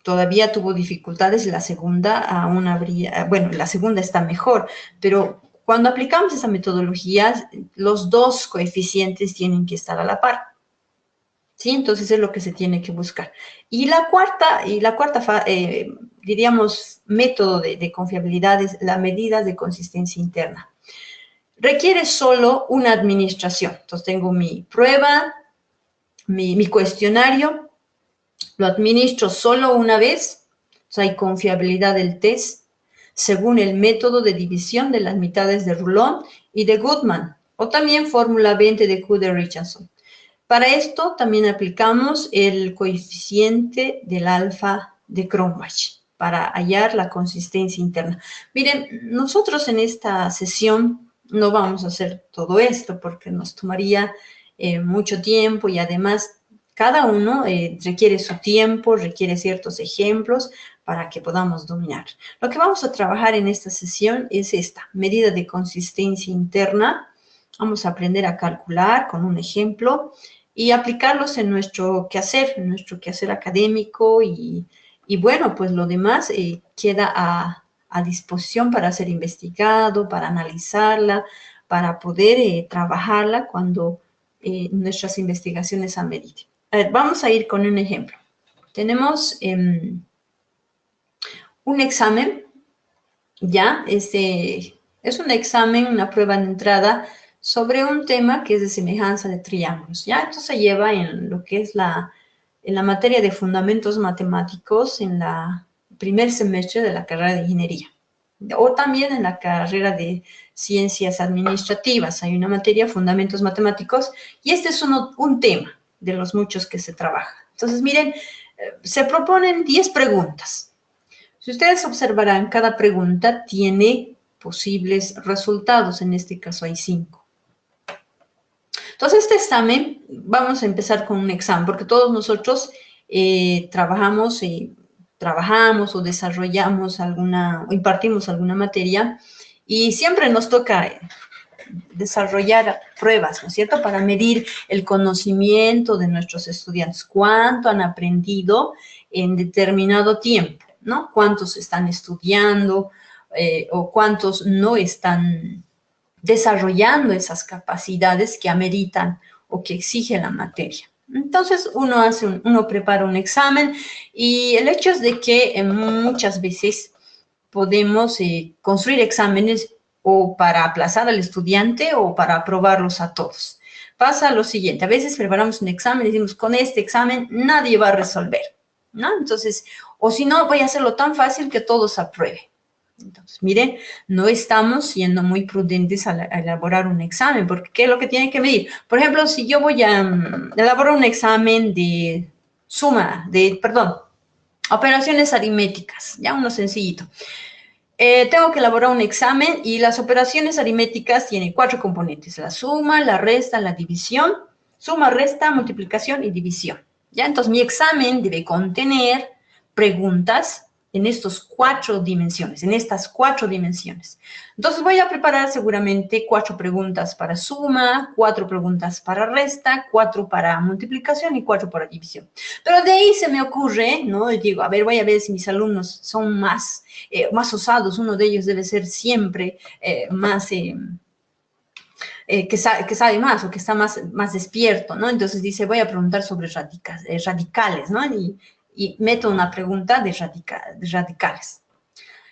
todavía tuvo dificultades y la segunda aún habría, bueno, la segunda está mejor, pero cuando aplicamos esa metodología, los dos coeficientes tienen que estar a la par. ¿Sí? Entonces es lo que se tiene que buscar. Y la cuarta diríamos, método de confiabilidad es la medida de consistencia interna. Requiere solo una administración. Entonces tengo mi prueba, mi cuestionario, lo administro solo una vez, o sea, hay confiabilidad del test, según el método de división de las mitades de Rulon y de Goodman, o también fórmula 20 de Q de Richardson. Para esto también aplicamos el coeficiente del alfa de Cronbach para hallar la consistencia interna. Miren, nosotros en esta sesión no vamos a hacer todo esto porque nos tomaría mucho tiempo y además cada uno requiere su tiempo, requiere ciertos ejemplos para que podamos dominar. Lo que vamos a trabajar en esta sesión es esta medida de consistencia interna. Vamos a aprender a calcular con un ejemplo y aplicarlos en nuestro quehacer académico y bueno, pues lo demás queda a disposición para ser investigado, para analizarla, para poder trabajarla cuando nuestras investigaciones ameriten. A ver, vamos a ir con un ejemplo. Tenemos un examen, ya, es un examen, una prueba de entrada sobre un tema que es de semejanza de triángulos, ¿ya? Esto se lleva en lo que es en la materia de fundamentos matemáticos en la primer semestre de la carrera de ingeniería, o también en la carrera de ciencias administrativas. Hay una materia, fundamentos matemáticos, y este es un tema de los muchos que se trabaja. Entonces, miren, se proponen 10 preguntas. Si ustedes observarán, cada pregunta tiene posibles resultados, en este caso hay 5. Entonces, este examen, vamos a empezar con un examen, porque todos nosotros trabajamos o desarrollamos o impartimos alguna materia, y siempre nos toca desarrollar pruebas, ¿no es cierto?, para medir el conocimiento de nuestros estudiantes, cuánto han aprendido en determinado tiempo, ¿no? Cuántos están estudiando o cuántos no están desarrollando esas capacidades que ameritan o que exige la materia. Entonces, uno prepara un examen y el hecho es de que muchas veces podemos construir exámenes o para aplazar al estudiante o para aprobarlos a todos. Pasa lo siguiente, a veces preparamos un examen y decimos, con este examen nadie va a resolver, ¿no? Entonces, o si no, voy a hacerlo tan fácil que todos aprueben. Entonces, miren, no estamos siendo muy prudentes al elaborar un examen, porque ¿qué es lo que tienen que medir? Por ejemplo, si yo voy a elaborar un examen de operaciones aritméticas, ya uno sencillito. Tengo que elaborar un examen y las operaciones aritméticas tienen 4 componentes: la suma, la resta, la división, suma, resta, multiplicación y división. ¿Ya? Entonces, mi examen debe contener preguntas en estas 4 dimensiones, Entonces, voy a preparar seguramente 4 preguntas para suma, 4 preguntas para resta, 4 para multiplicación y 4 para división. Pero de ahí se me ocurre, ¿no? Y digo, a ver, voy a ver si mis alumnos son más osados. Uno de ellos debe ser siempre más... que sabe más o que está más despierto, ¿no? Entonces dice, voy a preguntar sobre radicales, ¿no? Y meto una pregunta de radicales.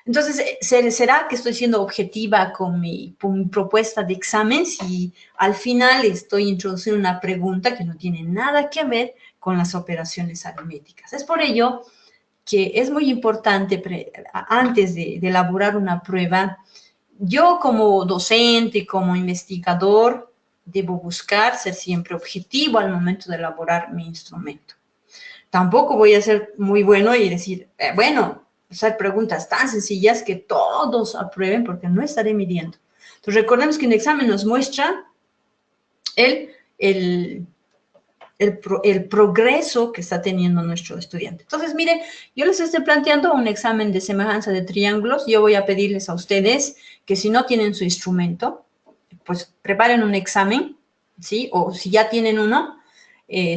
Entonces, ¿será que estoy siendo objetiva con mi propuesta de examen si al final estoy introduciendo una pregunta que no tiene nada que ver con las operaciones aritméticas? Es por ello que es muy importante, antes de elaborar una prueba, yo como docente, como investigador, debo buscar ser siempre objetivo al momento de elaborar mi instrumento. Tampoco voy a ser muy bueno y decir, bueno, hacer preguntas tan sencillas que todos aprueben porque no estaré midiendo. Entonces, recordemos que un examen nos muestra el progreso que está teniendo nuestro estudiante. Entonces, miren, yo les estoy planteando un examen de semejanza de triángulos. Yo voy a pedirles a ustedes que si no tienen su instrumento, pues preparen un examen, ¿sí? O si ya tienen uno,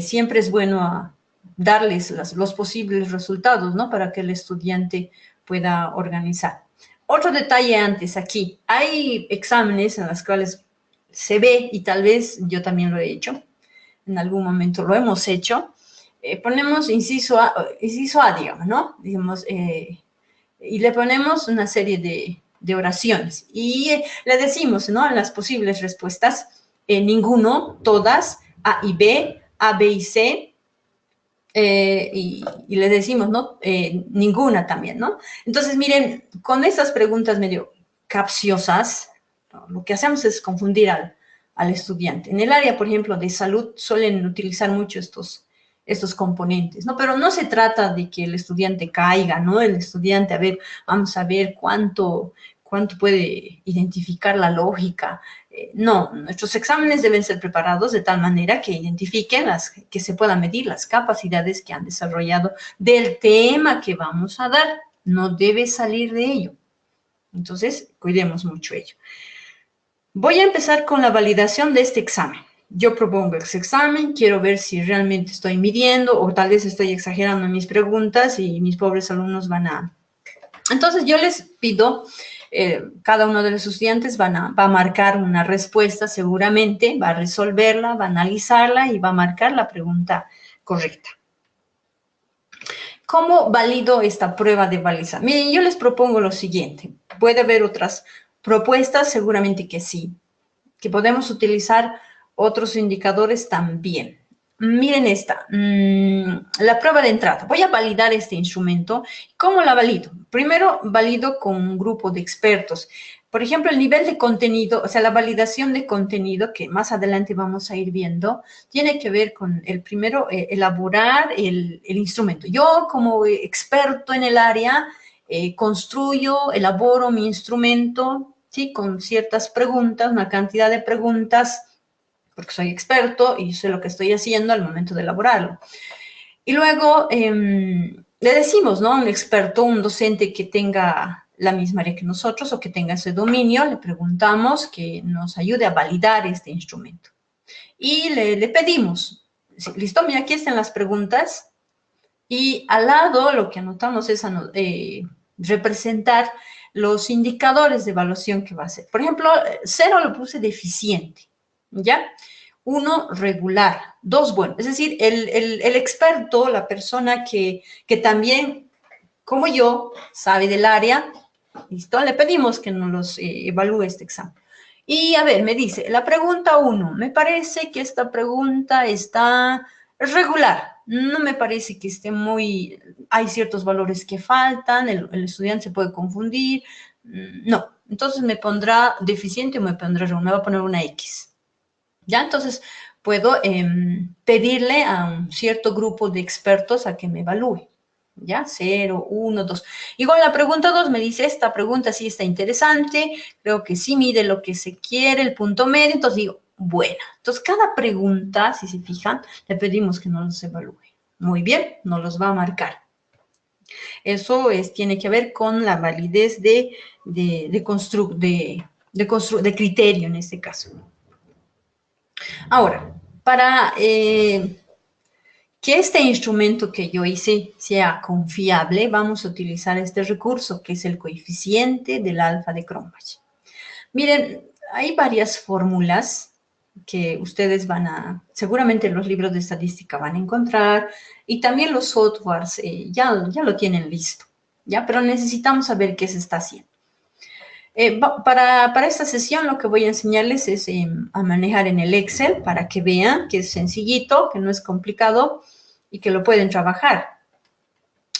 siempre es bueno darles los posibles resultados, ¿no? Para que el estudiante pueda organizar. Otro detalle antes aquí. Hay exámenes en los cuales se ve, y tal vez yo también lo he hecho, en algún momento lo hemos hecho, ponemos inciso A, digamos, ¿no? Digamos, y le ponemos una serie de oraciones. Y le decimos, ¿no? En las posibles respuestas, ninguno, todas, A y B, A, B y C, y le decimos, ¿no? Ninguna también, ¿no? Entonces, miren, con estas preguntas medio capciosas, ¿no? Lo que hacemos es confundir al estudiante. En el área, por ejemplo, de salud, suelen utilizar mucho estos componentes, ¿no? Pero no se trata de que el estudiante caiga, ¿no? El estudiante, a ver, vamos a ver cuánto puede identificar la lógica. No, nuestros exámenes deben ser preparados de tal manera que identifiquen que se puedan medir las capacidades que han desarrollado del tema que vamos a dar. No debe salir de ello. Entonces, cuidemos mucho ello. Voy a empezar con la validación de este examen. Yo propongo ese examen, quiero ver si realmente estoy midiendo o tal vez estoy exagerando en mis preguntas y mis pobres alumnos van a... Entonces, yo les pido, cada uno de los estudiantes va a marcar una respuesta seguramente, va a resolverla, va a analizarla y va a marcar la pregunta correcta. ¿Cómo valido esta prueba de baliza? Miren, yo les propongo lo siguiente. Puede haber otras propuestas, seguramente que sí, que podemos utilizar otros indicadores también. Miren esta, la prueba de entrada. Voy a validar este instrumento. ¿Cómo la valido? Primero, valido con un grupo de expertos. Por ejemplo, el nivel de contenido, o sea, la validación de contenido, que más adelante vamos a ir viendo, tiene que ver con el primero, elaborar el instrumento. Yo, como experto en el área, construyo, elaboro mi instrumento, ¿sí? Con ciertas preguntas, una cantidad de preguntas, porque soy experto y sé lo que estoy haciendo al momento de elaborarlo. Y luego le decimos, ¿no? Un experto, un docente que tenga la misma área que nosotros o que tenga ese dominio, le preguntamos que nos ayude a validar este instrumento. Y le pedimos, listo, mira, aquí están las preguntas. Y al lado lo que anotamos es representar los indicadores de evaluación que va a hacer. Por ejemplo, 0 lo puse deficiente, ¿ya? 1, regular. 2, bueno. Es decir, el experto, la persona que también, como yo, sabe del área, listo, le pedimos que nos evalúe este examen. Y a ver, me dice, la pregunta 1, me parece que esta pregunta está regular. No me parece que esté muy... Hay ciertos valores que faltan, el estudiante se puede confundir. No, entonces me pondrá deficiente o me va a poner una X. ¿Ya? Entonces puedo pedirle a un cierto grupo de expertos a que me evalúe. ¿Ya? 0, 1, 2. Igual la pregunta 2 me dice, esta pregunta sí está interesante, creo que sí mide lo que se quiere, el punto medio, entonces digo, bueno. Entonces, cada pregunta, si se fijan, le pedimos que nos evalúe, Muy bien, no los va a marcar. Eso tiene que ver con la validez de criterio en este caso. Ahora, para que este instrumento que yo hice sea confiable, vamos a utilizar este recurso que es el coeficiente del alfa de Cronbach. Miren, hay varias fórmulas que ustedes seguramente en los libros de estadística van a encontrar y también los softwares ya lo tienen listo, ¿ya? Pero necesitamos saber qué se está haciendo. Para esta sesión lo que voy a enseñarles es a manejar en el Excel para que vean que es sencillito, que no es complicado y que lo pueden trabajar.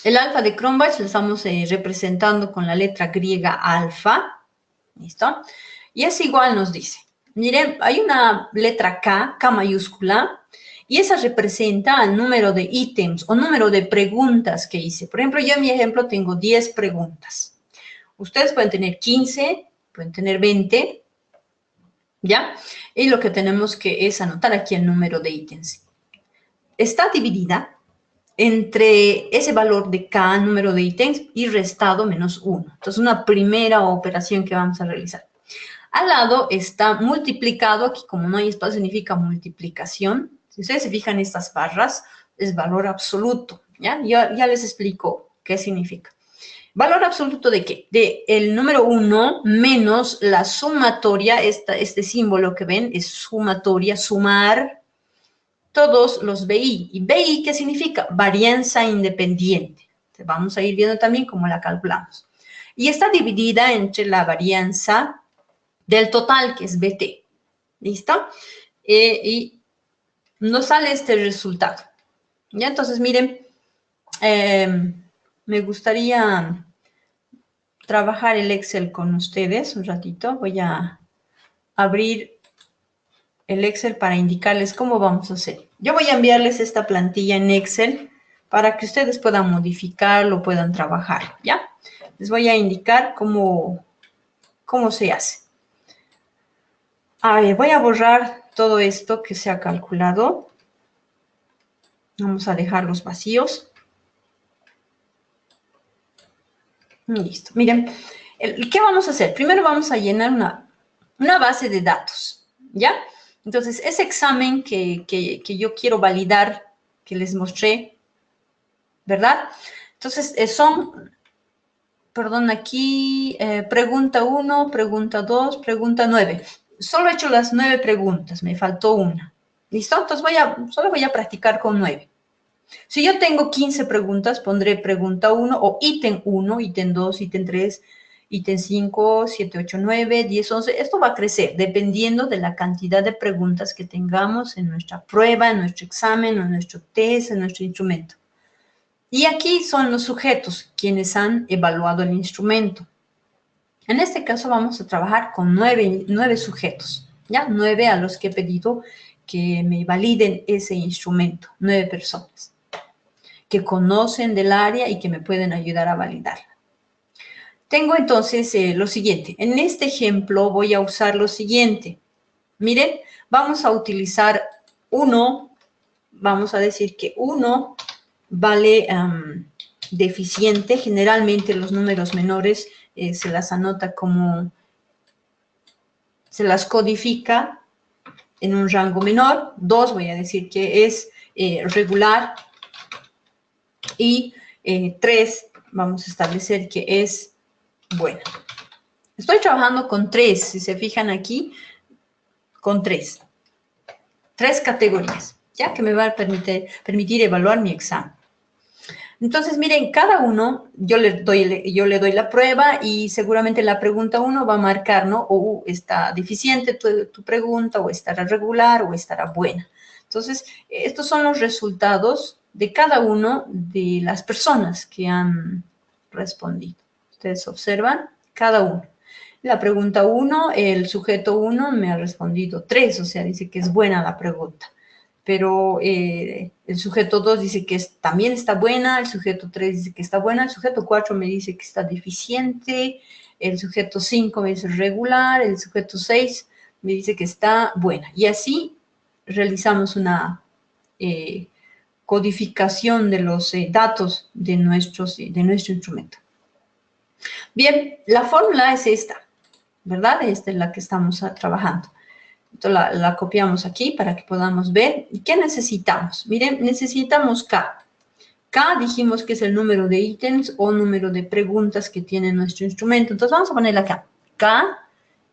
El alfa de Cronbach lo estamos representando con la letra griega alfa, ¿listo? Y es igual nos dice, miren, hay una letra K mayúscula, y esa representa el número de ítems o número de preguntas que hice. Por ejemplo, yo en mi ejemplo tengo 10 preguntas. Ustedes pueden tener 15, pueden tener 20, ¿ya? Y lo que tenemos que es anotar aquí el número de ítems. Está dividida entre ese valor de K, número de ítems, y restado menos 1. Entonces, una primera operación que vamos a realizar. Al lado está multiplicado, aquí como no hay espacio significa multiplicación. Si ustedes se fijan en estas barras, es valor absoluto, ¿ya? Ya les explico qué significa. ¿Valor absoluto de qué? De el número 1 menos la sumatoria, este símbolo que ven es sumatoria, sumar todos los BI. ¿Y BI qué significa? Varianza independiente. Vamos a ir viendo también cómo la calculamos. Y está dividida entre la varianza del total, que es BT. ¿Listo? Y nos sale este resultado. ¿Ya? Entonces, miren, me gustaría trabajar el Excel con ustedes un ratito. Voy a abrir el Excel para indicarles cómo vamos a hacer. Yo voy a enviarles esta plantilla en Excel para que ustedes puedan modificarlo, puedan trabajar, ¿ya? Les voy a indicar cómo se hace. A ver, voy a borrar todo esto que se ha calculado. Vamos a dejar los vacíos. Listo. Miren, ¿qué vamos a hacer? Primero vamos a llenar una base de datos, ¿ya? Entonces, ese examen que yo quiero validar, que les mostré, ¿verdad? Entonces, perdón, aquí, pregunta 1, pregunta 2, pregunta 9. Solo he hecho las 9 preguntas, me faltó una. ¿Listo? Entonces, solo voy a practicar con 9. Si yo tengo 15 preguntas, pondré pregunta 1 o ítem 1, ítem 2, ítem 3, ítem 5, 7, 8, 9, 10, 11. Esto va a crecer dependiendo de la cantidad de preguntas que tengamos en nuestra prueba, en nuestro examen, en nuestro test, en nuestro instrumento. Y aquí son los sujetos quienes han evaluado el instrumento. En este caso vamos a trabajar con 9 sujetos, ¿ya? 9 a los que he pedido que me validen ese instrumento, 9 personas que conocen del área y que me pueden ayudar a validarla. Tengo entonces lo siguiente. En este ejemplo voy a usar lo siguiente. Miren, vamos a utilizar 1, vamos a decir que 1 vale deficiente. Generalmente los números menores se las anota como, se las codifica en un rango menor. 2 voy a decir que es regular. Y 3 vamos a establecer que es buena. Estoy trabajando con 3, si se fijan aquí, con 3 categorías, ya que me va a permitir evaluar mi examen. Entonces, miren, cada uno, yo le doy la prueba y seguramente la pregunta 1 va a marcar, ¿no? O está deficiente tu pregunta, o estará regular, o estará buena. Entonces, estos son los resultados de cada uno de las personas que han respondido. Ustedes observan, cada uno. La pregunta 1, el sujeto 1 me ha respondido 3, o sea, dice que es buena la pregunta. Pero el sujeto 2 dice que también está buena, el sujeto 3 dice que está buena, el sujeto 4 me dice que está deficiente, el sujeto 5 me dice regular, el sujeto 6 me dice que está buena. Y así realizamos codificación de los datos de nuestro instrumento. Bien, la fórmula es esta, ¿verdad? Esta es la que estamos trabajando. Entonces la copiamos aquí para que podamos ver. ¿Qué necesitamos? Miren, necesitamos K. K dijimos que es el número de ítems o número de preguntas que tiene nuestro instrumento. Entonces vamos a ponerle acá K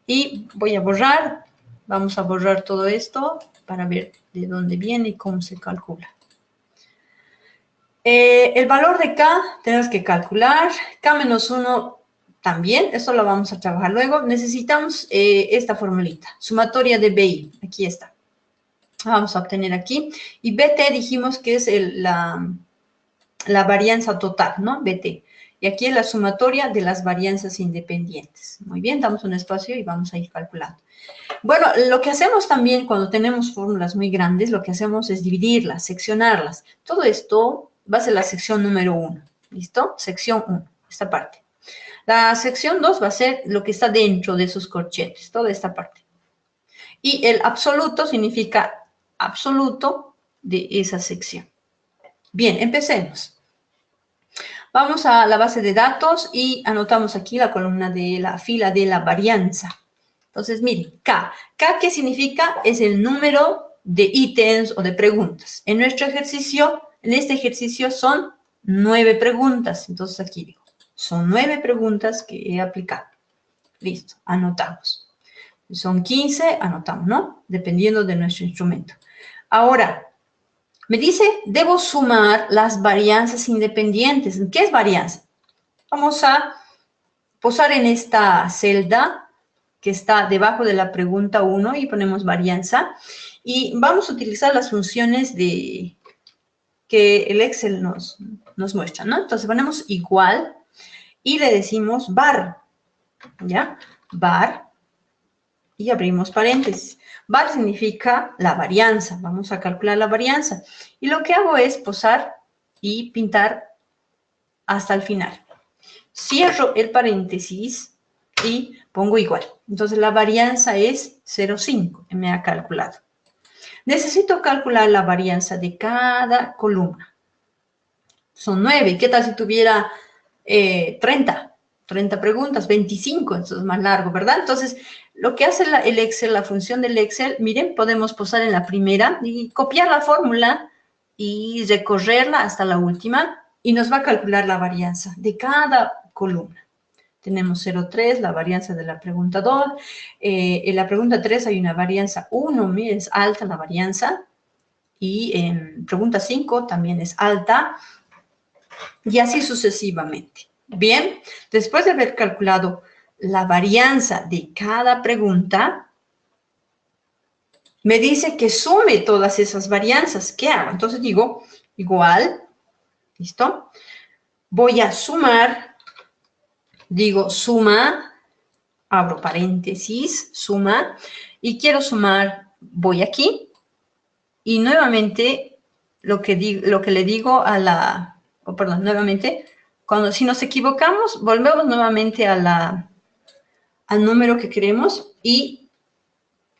y voy a borrar. Vamos a borrar todo esto para ver de dónde viene y cómo se calcula. El valor de K tenemos que calcular. K menos 1 también, eso lo vamos a trabajar luego. Necesitamos esta formulita, sumatoria de BI. Aquí está. Vamos a obtener aquí. Y BT dijimos que es la varianza total, ¿no? BT. Y aquí es la sumatoria de las varianzas independientes. Muy bien, damos un espacio y vamos a ir calculando. Bueno, lo que hacemos también cuando tenemos fórmulas muy grandes, lo que hacemos es dividirlas, seccionarlas. Todo esto va a ser la sección número 1. ¿Listo? Sección 1, esta parte. La sección 2 va a ser lo que está dentro de esos corchetes, toda esta parte. Y el absoluto significa absoluto de esa sección. Bien, empecemos. Vamos a la base de datos y anotamos aquí la columna de la fila de la varianza. Entonces, miren, K. K, ¿qué significa? Es el número de ítems o de preguntas. En nuestro ejercicio, en este ejercicio son 9 preguntas. Entonces, aquí digo, son 9 preguntas que he aplicado. Listo, anotamos. Son 15, anotamos, ¿no? Dependiendo de nuestro instrumento. Ahora, me dice, debo sumar las varianzas independientes. ¿Qué es varianza? Vamos a posar en esta celda que está debajo de la pregunta 1 y ponemos varianza. Y vamos a utilizar las funciones que el Excel nos muestra, ¿no? Entonces ponemos igual y le decimos var, ¿ya? Var y abrimos paréntesis. Var significa la varianza. Vamos a calcular la varianza. Y lo que hago es posar y pintar hasta el final. Cierro el paréntesis y pongo igual. Entonces, la varianza es 0,5, me ha calculado. Necesito calcular la varianza de cada columna. Son 9. ¿Qué tal si tuviera 30? 30 preguntas, 25, entonces es más largo, ¿verdad? Entonces, lo que hace el Excel, la función del Excel, miren, podemos posar en la primera y copiar la fórmula y recorrerla hasta la última y nos va a calcular la varianza de cada columna. Tenemos 0,3, la varianza de la pregunta 2. En la pregunta 3 hay una varianza 1, miren, es alta la varianza. Y en pregunta 5 también es alta. Y así sucesivamente. Bien, después de haber calculado la varianza de cada pregunta, me dice que sume todas esas varianzas. ¿Qué hago? Entonces digo, igual, ¿listo? Voy a sumar, digo suma, abro paréntesis, suma, y quiero sumar, voy aquí, y nuevamente lo que le digo a la, nuevamente, si nos equivocamos, volvemos nuevamente al número que queremos y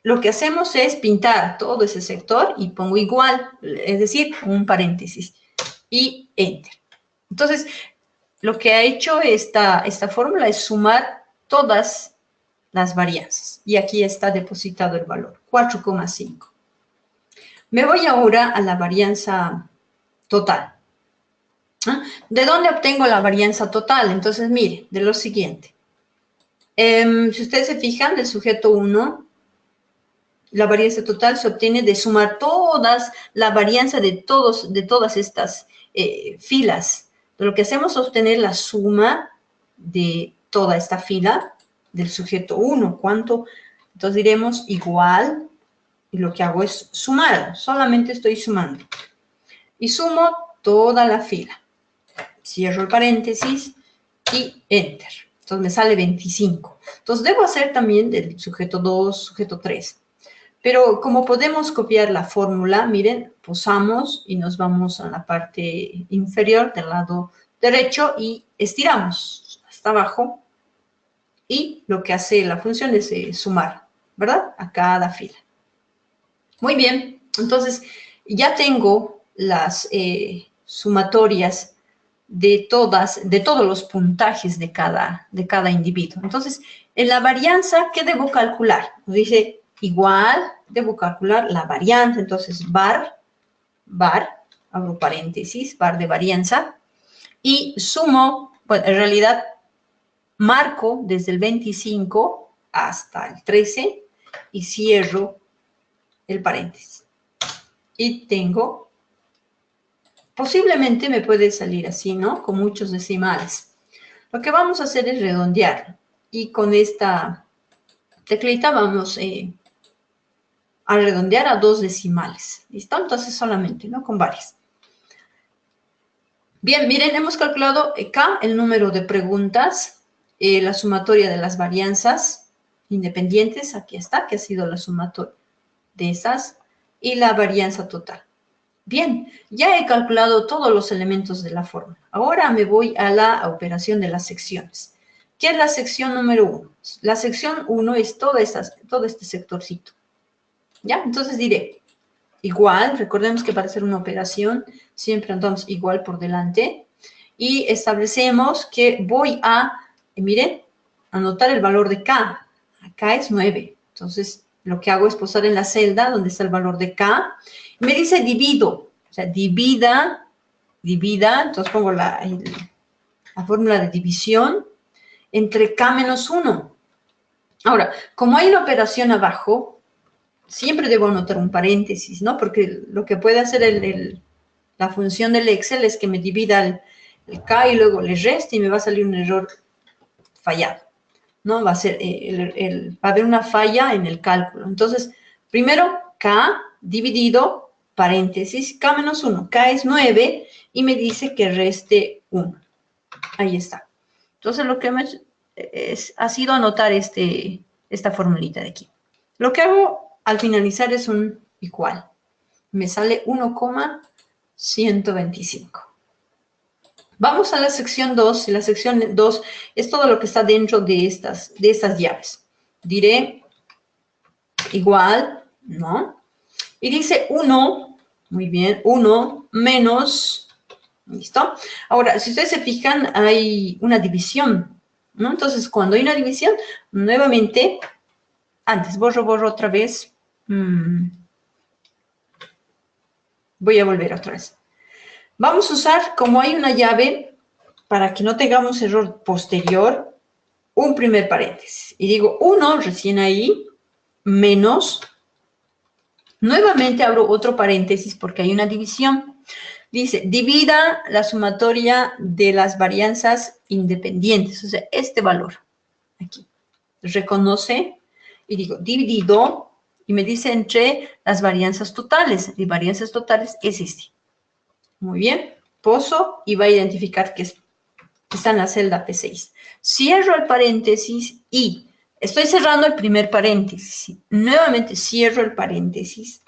lo que hacemos es pintar todo ese sector y pongo igual, es decir, un paréntesis y enter. Entonces, lo que ha hecho esta fórmula es sumar todas las varianzas y aquí está depositado el valor, 4,5. Me voy ahora a la varianza total. ¿De dónde obtengo la varianza total? Entonces, mire, de lo siguiente. Si ustedes se fijan, del sujeto 1, la varianza total se obtiene de sumar la varianza de todas estas filas. Lo que hacemos es obtener la suma de toda esta fila del sujeto 1. ¿Cuánto? Entonces diremos igual, y lo que hago es sumar, solamente estoy sumando. Y sumo toda la fila. Cierro el paréntesis y enter. Entonces me sale 25. Entonces debo hacer también del sujeto 2, sujeto 3. Pero como podemos copiar la fórmula, miren, posamos y nos vamos a la parte inferior del lado derecho y estiramos hasta abajo. Y lo que hace la función es sumar, ¿verdad? A cada fila. Muy bien, entonces ya tengo las sumatorias de todos los puntajes de cada individuo. Entonces, en la varianza, ¿qué debo calcular? Dice igual, debo calcular la varianza, entonces var, abro paréntesis, var de varianza, y sumo, pues en realidad marco desde el 25 hasta el 13 y cierro el paréntesis. Y tengo, posiblemente me puede salir así, ¿no? Con muchos decimales. Lo que vamos a hacer es redondear. Y con esta teclita vamos a redondear a 2 decimales. ¿Listo? Entonces solamente, ¿no? Con varias. Bien, miren, hemos calculado K, el número de preguntas, la sumatoria de las varianzas independientes, aquí está, que ha sido la sumatoria de esas, y la varianza total. Bien, ya he calculado todos los elementos de la fórmula. Ahora me voy a la operación de las secciones. ¿Qué es la sección número 1? La sección 1 es todo este sectorcito. ¿Ya? Entonces diré, igual, recordemos que para hacer una operación siempre andamos igual por delante. Y establecemos que voy a, miren, anotar el valor de K. Acá es 9. Entonces, lo que hago es posar en la celda donde está el valor de K. Me dice divido, o sea, divida, entonces pongo la fórmula de división entre K menos 1. Ahora, como hay una operación abajo, siempre debo anotar un paréntesis, ¿no? Porque lo que puede hacer la función del Excel es que me divida el K y luego le reste y me va a salir un error fallado, ¿no? Va a ser, va a haber una falla en el cálculo. Entonces, primero, K dividido, paréntesis, K menos 1. K es 9 y me dice que reste 1. Ahí está. Entonces, lo que ha sido anotar esta formulita de aquí. Lo que hago al finalizar es un igual. Me sale 1,125. Vamos a la sección 2. La sección 2 es todo lo que está dentro de estas llaves. Diré igual, ¿no? Y dice 1, muy bien, 1 menos, ¿listo? Ahora, si ustedes se fijan, hay una división, ¿no? Entonces, cuando hay una división, nuevamente, antes, borro otra vez. Voy a volver otra vez. Vamos a usar, como hay una llave, para que no tengamos error posterior, un primer paréntesis. Y digo 1, recién ahí, menos. Nuevamente abro otro paréntesis porque hay una división. Dice, divida la sumatoria de las varianzas independientes. O sea, este valor, aquí. Reconoce y digo, dividido, y me dice entre las varianzas totales. Y varianzas totales es este. Muy bien, poso y va a identificar que está en la celda P6. Cierro el paréntesis y estoy cerrando el primer paréntesis. Nuevamente cierro el paréntesis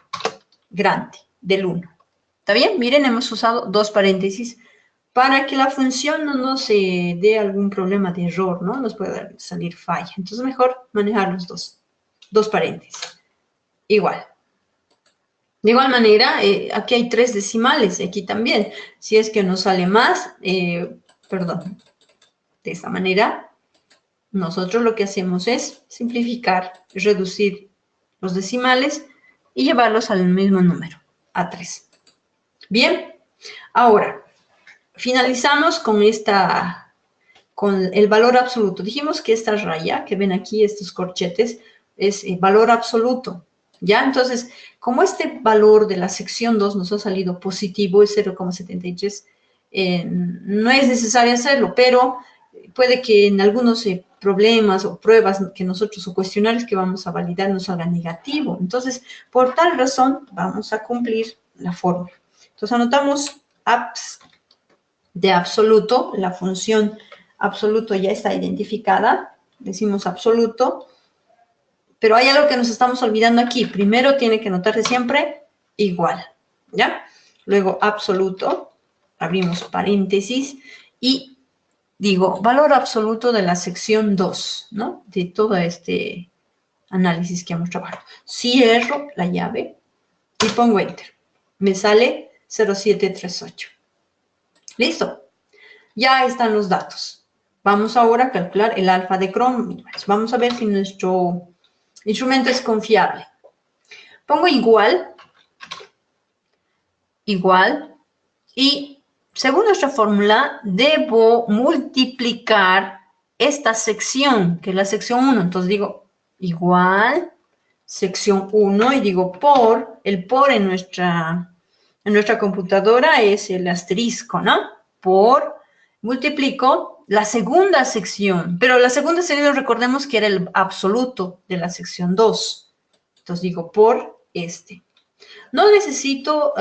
grande del 1. ¿Está bien? Miren, hemos usado 2 paréntesis para que la función no nos dé algún problema de error, ¿no? Nos puede salir falla. Entonces, mejor manejar los 2 paréntesis. Igual. De igual manera, aquí hay 3 decimales, aquí también. Si es que nos sale más, perdón, de esta manera, nosotros lo que hacemos es simplificar, reducir los decimales y llevarlos al mismo número, a 3. Bien, ahora, finalizamos con el valor absoluto. Dijimos que esta raya que ven aquí, estos corchetes, es valor absoluto. ¿Ya? Entonces, como este valor de la sección 2 nos ha salido positivo, es 0,73, no es necesario hacerlo, pero puede que en algunos problemas o pruebas que nosotros, o cuestionarios que vamos a validar, nos salga negativo. Entonces, por tal razón, vamos a cumplir la fórmula. Entonces, anotamos abs de absoluto, la función absoluto ya está identificada, decimos absoluto, pero hay algo que nos estamos olvidando aquí. Primero tiene que notarse siempre igual, ¿ya? Luego absoluto, abrimos paréntesis y digo valor absoluto de la sección 2, ¿no? De todo este análisis que hemos trabajado. Cierro la llave y pongo enter. Me sale 0,738. ¿Listo? Ya están los datos. Vamos ahora a calcular el alfa de Cron. Vamos a ver si nuestro instrumento es confiable. Pongo igual, y según nuestra fórmula, debo multiplicar esta sección, que es la sección 1. Entonces digo igual, sección 1, y digo por, el por en nuestra computadora es el asterisco, ¿no? Por, multiplico la segunda sección, pero la segunda sección recordemos que era el absoluto de la sección 2. Entonces digo por este. No necesito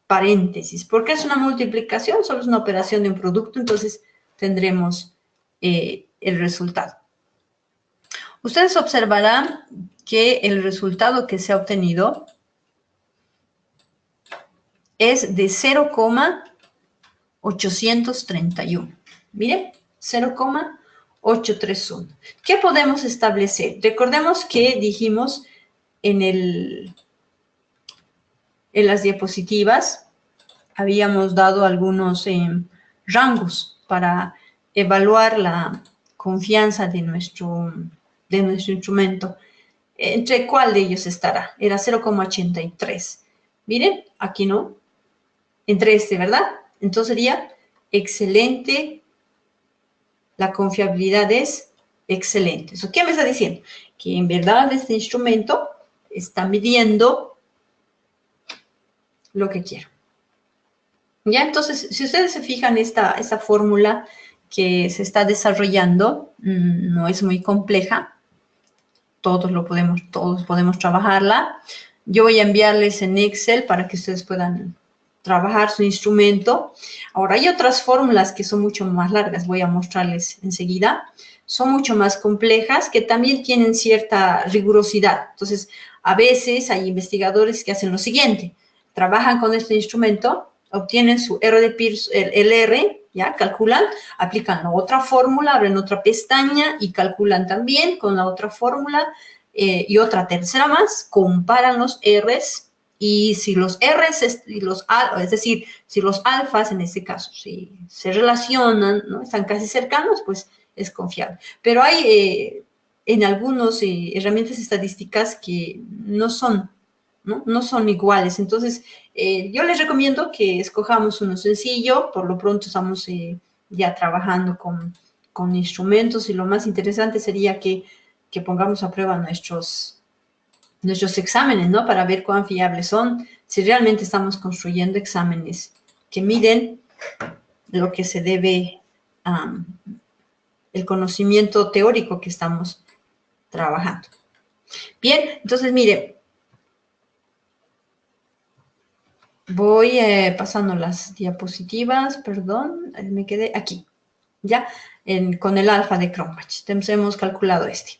paréntesis, porque es una multiplicación, solo es una operación de un producto, entonces tendremos el resultado. Ustedes observarán que el resultado que se ha obtenido es de 0,831. Miren, 0,831. ¿Qué podemos establecer? Recordemos que dijimos en las diapositivas, habíamos dado algunos rangos para evaluar la confianza de nuestro instrumento. ¿Entre cuál de ellos estará? Era 0,83. Miren, aquí no. Entre este, ¿verdad? Entonces sería excelente. La confiabilidad es excelente. ¿Eso qué me está diciendo? Que en verdad este instrumento está midiendo lo que quiero. Ya, entonces, si ustedes se fijan, esta fórmula que se está desarrollando no es muy compleja. Todos podemos trabajarla. Yo voy a enviarles en Excel para que ustedes puedan trabajar su instrumento. Ahora, hay otras fórmulas que son mucho más largas, voy a mostrarles enseguida. Son mucho más complejas, que también tienen cierta rigurosidad. Entonces, a veces hay investigadores que hacen lo siguiente. Trabajan con este instrumento, obtienen su R de Pearson, el R, ya, calculan, aplican la otra fórmula, abren otra pestaña y calculan también con la otra fórmula y otra tercera más, comparan los R's y si los R's, es decir, si los alfas en este caso, si se relacionan, ¿no? Están casi cercanos, pues es confiable. Pero hay en algunas herramientas estadísticas que no son iguales. Entonces, yo les recomiendo que escojamos uno sencillo. Por lo pronto estamos ya trabajando con instrumentos y lo más interesante sería que pongamos a prueba nuestros exámenes, ¿no? Para ver cuán fiables son, si realmente estamos construyendo exámenes que miden lo que se debe, el conocimiento teórico que estamos trabajando. Bien, entonces, mire, voy pasando las diapositivas, perdón, me quedé aquí, ¿ya? Con el alfa de Cronbach. Entonces hemos calculado este.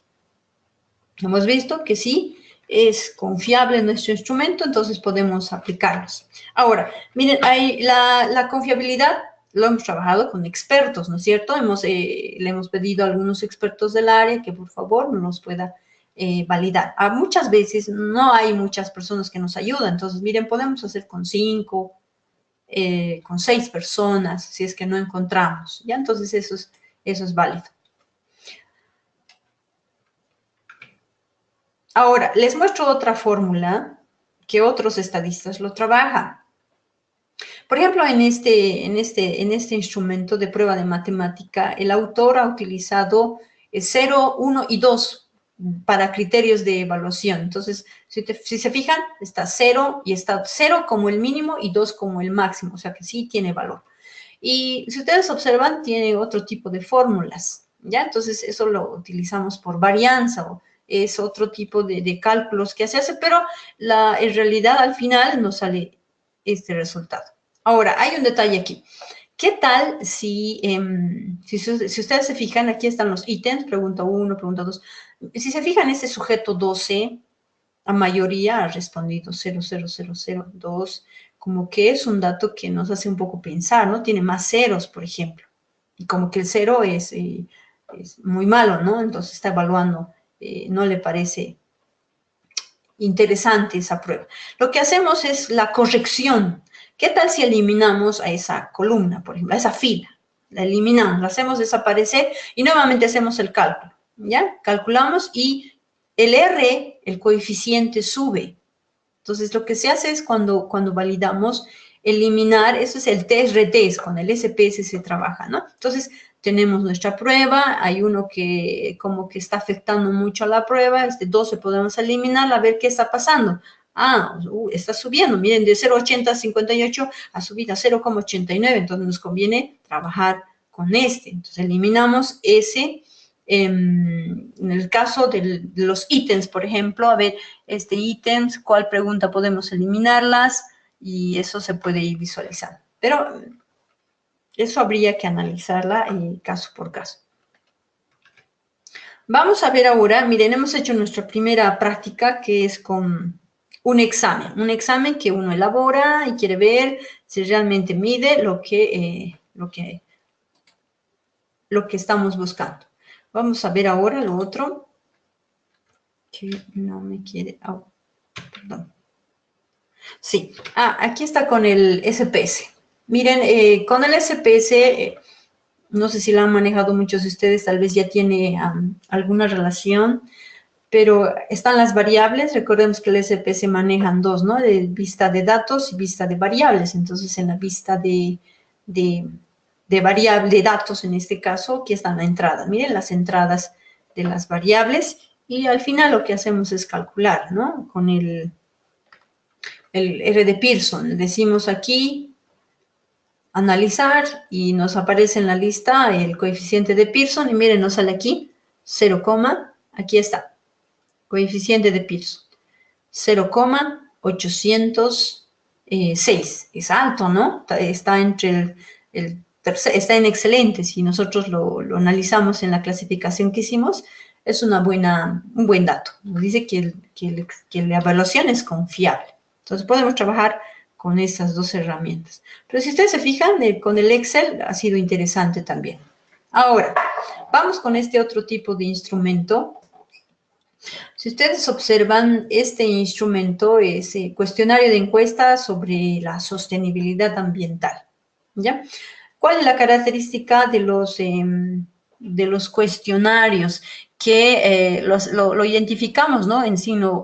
Hemos visto que sí es confiable nuestro instrumento, entonces podemos aplicarlos. Ahora, miren, la confiabilidad lo hemos trabajado con expertos, ¿no es cierto? Le hemos pedido a algunos expertos del área que por favor nos pueda validar. Muchas veces no hay muchas personas que nos ayudan, entonces miren, podemos hacer con 5, con 6 personas, si es que no encontramos, ¿ya? Entonces eso es válido. Ahora, les muestro otra fórmula que otros estadistas lo trabajan. Por ejemplo, en este instrumento de prueba de matemática, el autor ha utilizado 0, 1 y 2 para criterios de evaluación. Entonces, si se fijan, está 0 y está 0 como el mínimo y 2 como el máximo, o sea que sí tiene valor. Y si ustedes observan, tiene otro tipo de fórmulas, ¿ya? Entonces, eso lo utilizamos por varianza o es otro tipo de cálculos que se hace, pero en realidad al final nos sale este resultado. Ahora, hay un detalle aquí. ¿Qué tal si ustedes se fijan, aquí están los ítems, pregunta 1, pregunta 2. Si se fijan, este sujeto 12, la mayoría ha respondido 0,0002, como que es un dato que nos hace un poco pensar, ¿no? Tiene más ceros, por ejemplo. Y como que el 0 es muy malo, ¿no? Entonces está evaluando, no le parece interesante esa prueba. Lo que hacemos es la corrección. ¿Qué tal si eliminamos a esa columna, por ejemplo, a esa fila? La eliminamos, la hacemos desaparecer y nuevamente hacemos el cálculo, ¿ya? Calculamos y el R, el coeficiente sube. Entonces, lo que se hace es cuando validamos, eliminar, eso es el test retest, con el SPS se trabaja, ¿no? Entonces, tenemos nuestra prueba, hay uno que como que está afectando mucho a la prueba, 12 podemos eliminar, a ver qué está pasando. Ah, está subiendo, miren, de 0,80 a 58 ha subido a 0,89, entonces nos conviene trabajar con este. Entonces, eliminamos ese. En el caso de los ítems, por ejemplo, a ver, ítems, ¿cuál pregunta podemos eliminarlas? Y eso se puede ir visualizando. Pero eso habría que analizarla caso por caso. Vamos a ver ahora, miren, hemos hecho nuestra primera práctica que es con un examen que uno elabora y quiere ver si realmente mide lo que estamos buscando. Vamos a ver ahora lo otro que no me quiere... Oh, perdón. Sí, aquí está con el SPS. Miren, con el SPS, no sé si lo han manejado muchos de ustedes, tal vez ya tiene alguna relación, pero están las variables. Recordemos que el SPS manejan dos, ¿no? De vista de datos y vista de variables. Entonces, en la vista de variable, de datos en este caso, aquí están la entrada. Miren las entradas de las variables y al final lo que hacemos es calcular, ¿no? Con el R de Pearson. Decimos aquí, analizar, y nos aparece en la lista el coeficiente de Pearson, y miren, nos sale aquí, 0, aquí está, coeficiente de Pearson, 0,806. Es alto, ¿no? Está entre está en excelente. Si nosotros lo analizamos en la clasificación que hicimos, es un buen dato. Nos dice que la evaluación es confiable. Entonces, podemos trabajar con esas dos herramientas. Pero si ustedes se fijan, con el Excel ha sido interesante también. Ahora, vamos con este otro tipo de instrumento. Si ustedes observan, este instrumento es cuestionario de encuesta sobre la sostenibilidad ambiental, ¿ya? ¿Cuál es la característica de los cuestionarios? Que lo identificamos, ¿no? En signo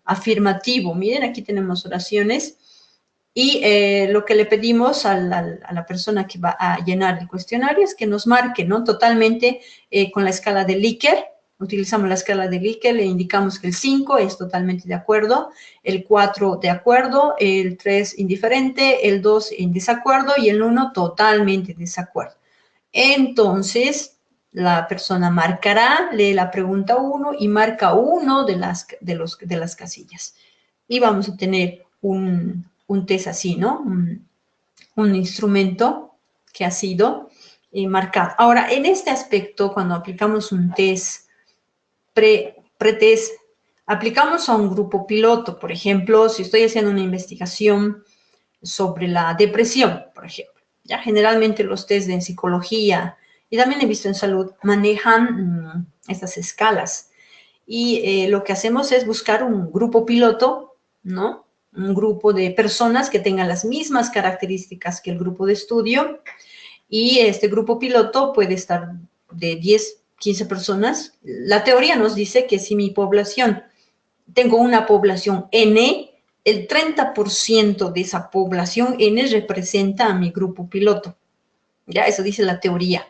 afirmativo. Miren, aquí tenemos oraciones y lo que le pedimos a la persona que va a llenar el cuestionario es que nos marque, ¿no? Totalmente con la escala de Likert. Utilizamos la escala de Likert, le indicamos que el 5 es totalmente de acuerdo, el 4 de acuerdo, el 3 indiferente, el 2 en desacuerdo y el 1 totalmente desacuerdo. Entonces, la persona marcará, lee la pregunta 1 y marca uno de las casillas. Y vamos a tener un test así, ¿no? Un instrumento que ha sido marcado. Ahora, en este aspecto, cuando aplicamos un test pretest, aplicamos a un grupo piloto. Por ejemplo, si estoy haciendo una investigación sobre la depresión, por ejemplo. Ya generalmente los test en psicología y también he visto en salud manejan estas escalas. Y lo que hacemos es buscar un grupo piloto, ¿no? Un grupo de personas que tengan las mismas características que el grupo de estudio. Y este grupo piloto puede estar de 10, 15 personas. La teoría nos dice que si mi población, tengo una población N, el 30% de esa población N representa a mi grupo piloto. Ya, eso dice la teoría.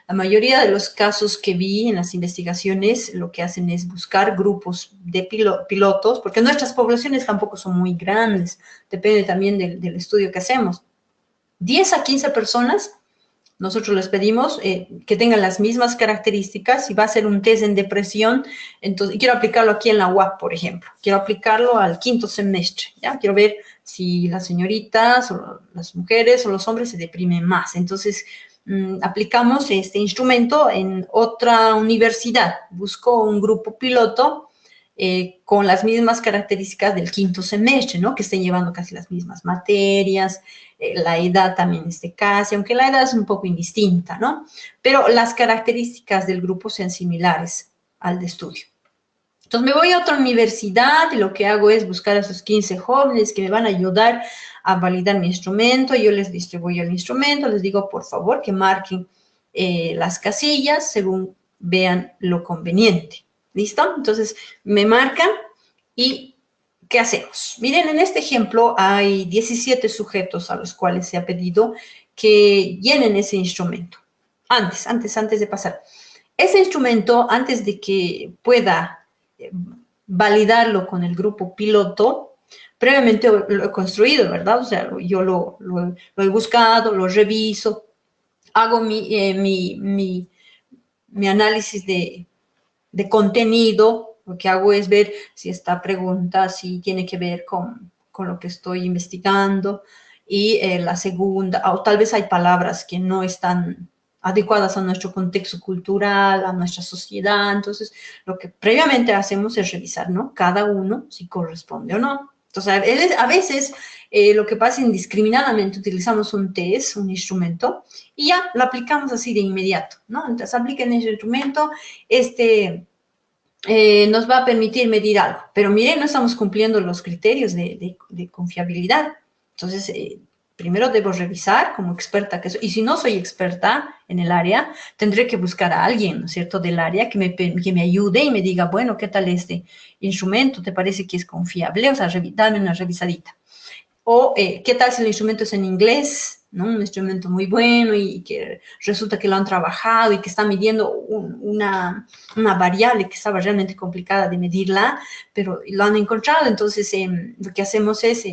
La mayoría de los casos que vi en las investigaciones lo que hacen es buscar grupos de pilotos, porque nuestras poblaciones tampoco son muy grandes, depende también del estudio que hacemos. 10 a 15 personas, nosotros les pedimos que tengan las mismas características y va a ser un test en depresión. Entonces, quiero aplicarlo aquí en la UAP, por ejemplo. Quiero aplicarlo al 5º semestre, ¿ya? Quiero ver si las señoritas o las mujeres o los hombres se deprimen más. Entonces, aplicamos este instrumento en otra universidad. Busco un grupo piloto con las mismas características del 5º semestre, ¿no? Que estén llevando casi las mismas materias, la edad también esté casi, aunque la edad es un poco indistinta, ¿no? Pero las características del grupo sean similares al de estudio. Entonces me voy a otra universidad y lo que hago es buscar a esos 15 jóvenes que me van a ayudar a validar mi instrumento, yo les distribuyo el instrumento, les digo, por favor, que marquen las casillas según vean lo conveniente. ¿Listo? Entonces, me marcan y ¿qué hacemos? Miren, en este ejemplo hay 17 sujetos a los cuales se ha pedido que llenen ese instrumento. Antes de pasar. Ese instrumento, antes de que pueda validarlo con el grupo piloto, previamente lo he construido, ¿verdad? O sea, yo lo he buscado, lo reviso, hago mi análisis de contenido. Lo que hago es ver si esta pregunta si tiene que ver con lo que estoy investigando, y la segunda, o tal vez hay palabras que no están adecuadas a nuestro contexto cultural, a nuestra sociedad. Entonces, lo que previamente hacemos es revisar, ¿no? Cada uno si corresponde o no. Entonces, a veces lo que pasa indiscriminadamente, utilizamos un test, un instrumento, y ya lo aplicamos así de inmediato, ¿no? Entonces, apliquen ese instrumento, nos va a permitir medir algo. Pero miren, no estamos cumpliendo los criterios de confiabilidad. Entonces, primero debo revisar como experta que soy. Y si no soy experta en el área, tendré que buscar a alguien, ¿no es cierto?, del área que me ayude y me diga, bueno, ¿qué tal este instrumento? ¿Te parece que es confiable? O sea, dame una revisadita. O, ¿qué tal si el instrumento es en inglés? ¿No? Un instrumento muy bueno y que resulta que lo han trabajado y que está midiendo una variable que estaba realmente complicada de medirla, pero lo han encontrado. Entonces, lo que hacemos es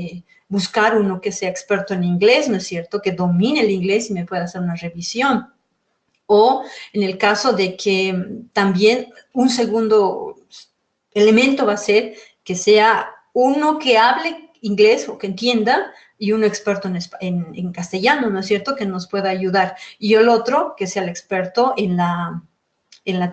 buscar uno que sea experto en inglés, ¿no es cierto?, que domine el inglés y me pueda hacer una revisión. O en el caso de que también un segundo elemento va a ser que sea uno que hable inglés o que entienda, y uno experto en castellano, ¿no es cierto?, que nos pueda ayudar. Y el otro que sea el experto en la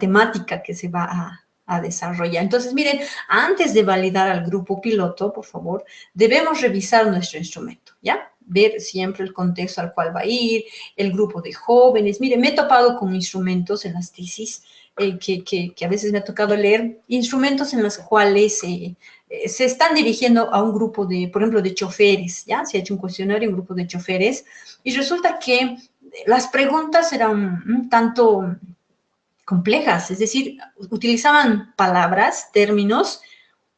temática que se va a desarrollar. Entonces, miren, antes de validar al grupo piloto, por favor, debemos revisar nuestro instrumento, ¿ya? Ver siempre el contexto al cual va a ir, el grupo de jóvenes. Miren, me he topado con instrumentos en las tesis que a veces me ha tocado leer, instrumentos en los cuales se están dirigiendo a un grupo de, por ejemplo, de choferes, ¿ya? Se ha hecho un cuestionario, un grupo de choferes, y resulta que las preguntas eran un tanto complejas, es decir, utilizaban palabras, términos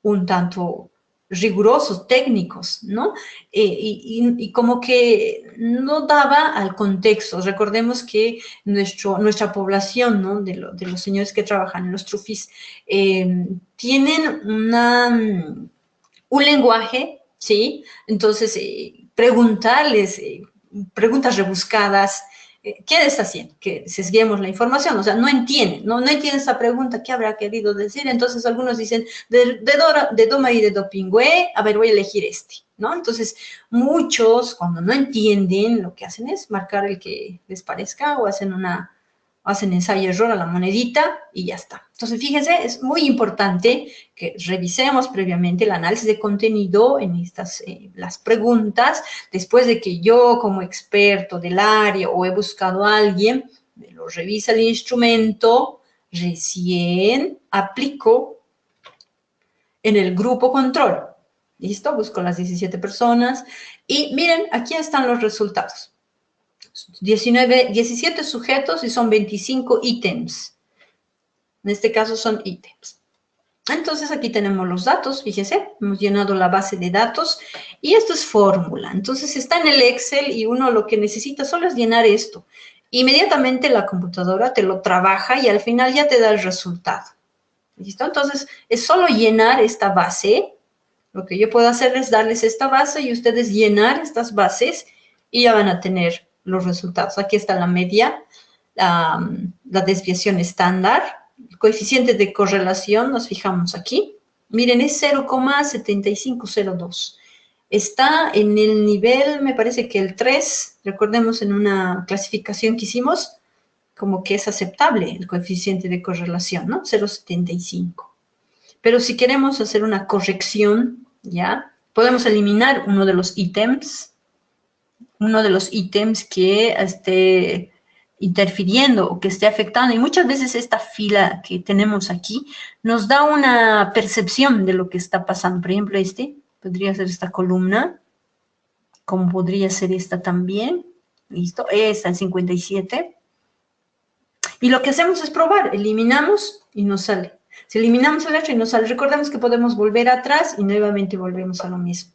un tanto rigurosos, técnicos, ¿no? Y como que no daba al contexto. Recordemos que nuestra población, ¿no?, de los señores que trabajan en los trufis, tienen un lenguaje, ¿sí? Entonces, preguntarles preguntas rebuscadas, ¿qué está haciendo? Que sesguemos la información, o sea, no entienden esta pregunta, ¿qué habrá querido decir? Entonces, algunos dicen, de Doma y de Dopingüe, a ver, voy a elegir este, ¿no? Entonces, muchos, cuando no entienden, lo que hacen es marcar el que les parezca, o hacen ensayo-error a la monedita y ya está. Entonces, fíjense, es muy importante que revisemos previamente el análisis de contenido en las preguntas, después de que yo, como experto del área, o he buscado a alguien, me lo revisa el instrumento, recién aplico en el grupo control. ¿Listo? Busco las 17 personas y miren, aquí están los resultados. 17 sujetos y son 25 ítems. En este caso son ítems. Entonces, aquí tenemos los datos, fíjense, hemos llenado la base de datos y esto es fórmula. Entonces, está en el Excel y uno lo que necesita solo es llenar esto. Inmediatamente la computadora te lo trabaja y al final ya te da el resultado. ¿Listo? Entonces, es solo llenar esta base. Lo que yo puedo hacer es darles esta base y ustedes llenar estas bases y ya van a tener los resultados. Aquí está la media, la desviación estándar, el coeficiente de correlación, nos fijamos aquí. Miren, es 0,7502. Está en el nivel, me parece que el 3, recordemos en una clasificación que hicimos, como que es aceptable el coeficiente de correlación, ¿no? 0,75. Pero si queremos hacer una corrección, ¿ya? Podemos eliminar uno de los ítems que esté interfiriendo o que esté afectando. Y muchas veces esta fila que tenemos aquí nos da una percepción de lo que está pasando. Por ejemplo, podría ser esta columna. como podría ser esta también. Listo, esta en 57. Y lo que hacemos es probar, eliminamos y nos sale. Si eliminamos el hecho y nos sale, recordemos que podemos volver atrás y nuevamente volvemos a lo mismo.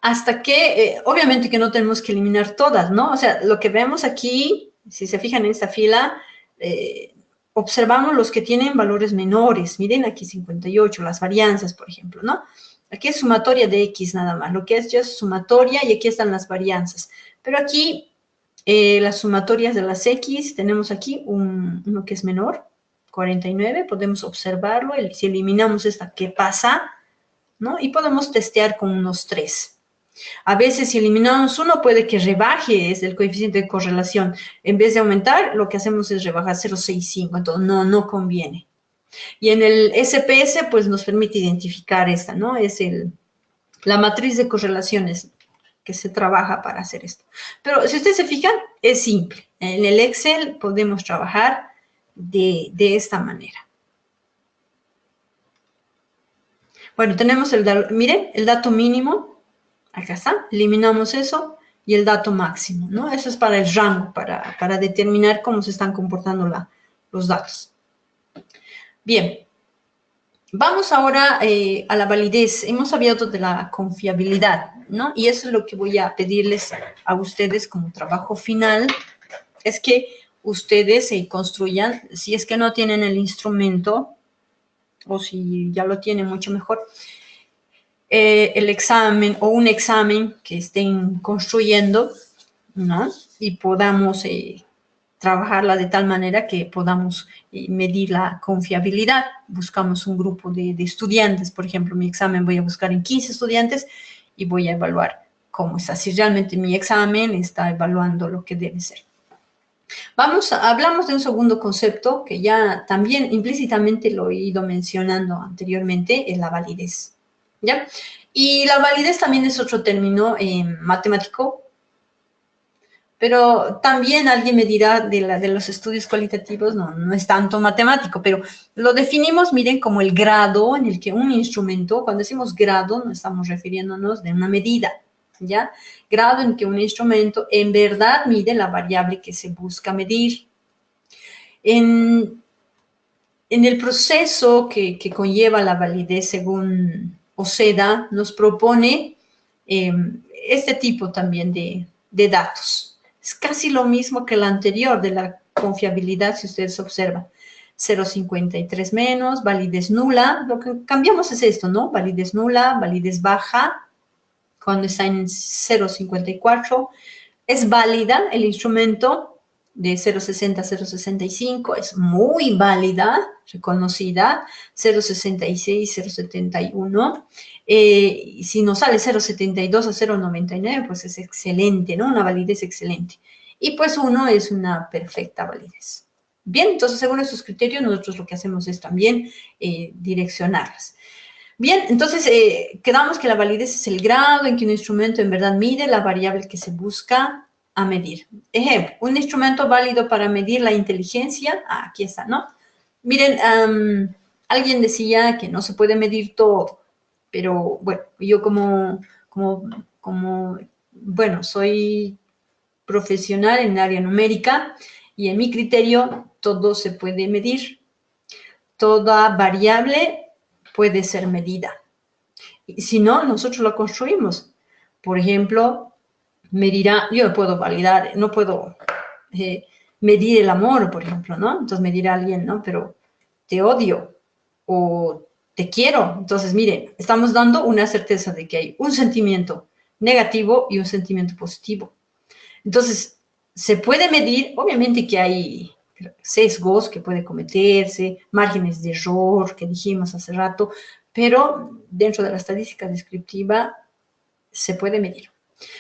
Hasta que, obviamente que no tenemos que eliminar todas, ¿no? O sea, lo que vemos aquí, si se fijan en esta fila, observamos los que tienen valores menores. Miren aquí 58, las varianzas, por ejemplo, ¿no? Aquí es sumatoria de X nada más, lo que es ya es sumatoria y aquí están las varianzas. Pero aquí, las sumatorias de las X, tenemos aquí uno que es menor, 49, podemos observarlo, si eliminamos esta, ¿qué pasa? ¿No? Y podemos testear con unos 3. A veces si eliminamos uno puede que rebaje es el coeficiente de correlación. En vez de aumentar, lo que hacemos es rebajar 0,65, entonces no conviene. Y en el SPS, pues nos permite identificar esta, ¿no? Es la matriz de correlaciones que se trabaja para hacer esto. Pero si ustedes se fijan, es simple. En el Excel podemos trabajar de esta manera. Bueno, tenemos miren, el dato mínimo. Acá está, eliminamos eso y el dato máximo, ¿no? Eso es para el rango, para determinar cómo se están comportando los datos. Bien, vamos ahora a la validez. Hemos hablado de la confiabilidad, ¿no? Y eso es lo que voy a pedirles a ustedes como trabajo final, es que ustedes se construyan, si es que no tienen el instrumento, o si ya lo tienen mucho mejor, el examen o un examen que estén construyendo, ¿no? Y podamos trabajarla de tal manera que podamos medir la confiabilidad. Buscamos un grupo de estudiantes, por ejemplo, mi examen voy a buscar en 15 estudiantes y voy a evaluar cómo está, si realmente mi examen está evaluando lo que debe ser. Hablamos de un segundo concepto que ya también implícitamente lo he ido mencionando anteriormente, es la validez. ¿Ya? Y la validez también es otro término matemático, pero también alguien me dirá de los estudios cualitativos, no es tanto matemático, pero lo definimos, miren, como el grado en el que un instrumento, cuando decimos grado, no estamos refiriéndonos de una medida, ¿ya? Grado en que un instrumento en verdad mide la variable que se busca medir. En el proceso que conlleva la validez según OCDE, nos propone este tipo también de datos. Es casi lo mismo que el anterior de la confiabilidad, si ustedes observan. 0,53 menos, validez nula. Lo que cambiamos es esto, ¿no? Validez nula, validez baja, cuando está en 0,54. Es válida el instrumento de 0,60 a 0,65, es muy válida, reconocida, 0,66, 0,71. Si nos sale 0,72 a 0,99, pues es excelente, ¿no? Una validez excelente. Y pues 1 es una perfecta validez. Bien, entonces según esos criterios, nosotros lo que hacemos es también direccionarlas. Bien, entonces quedamos que la validez es el grado en que un instrumento en verdad mide la variable que se busca a medir. Ejemplo, un instrumento válido para medir la inteligencia, aquí está, ¿no? Miren, alguien decía que no se puede medir todo, pero bueno, yo bueno, soy profesional en el área numérica y en mi criterio todo se puede medir. Toda variable puede ser medida. Y si no, nosotros la construimos. Por ejemplo, yo puedo validar, no puedo medir el amor, por ejemplo, ¿no? Entonces medir a alguien, ¿no? Pero te odio o te quiero. Entonces, miren, estamos dando una certeza de que hay un sentimiento negativo y un sentimiento positivo. Entonces, se puede medir, obviamente que hay sesgos que puede cometerse, márgenes de error que dijimos hace rato, pero dentro de la estadística descriptiva se puede medir.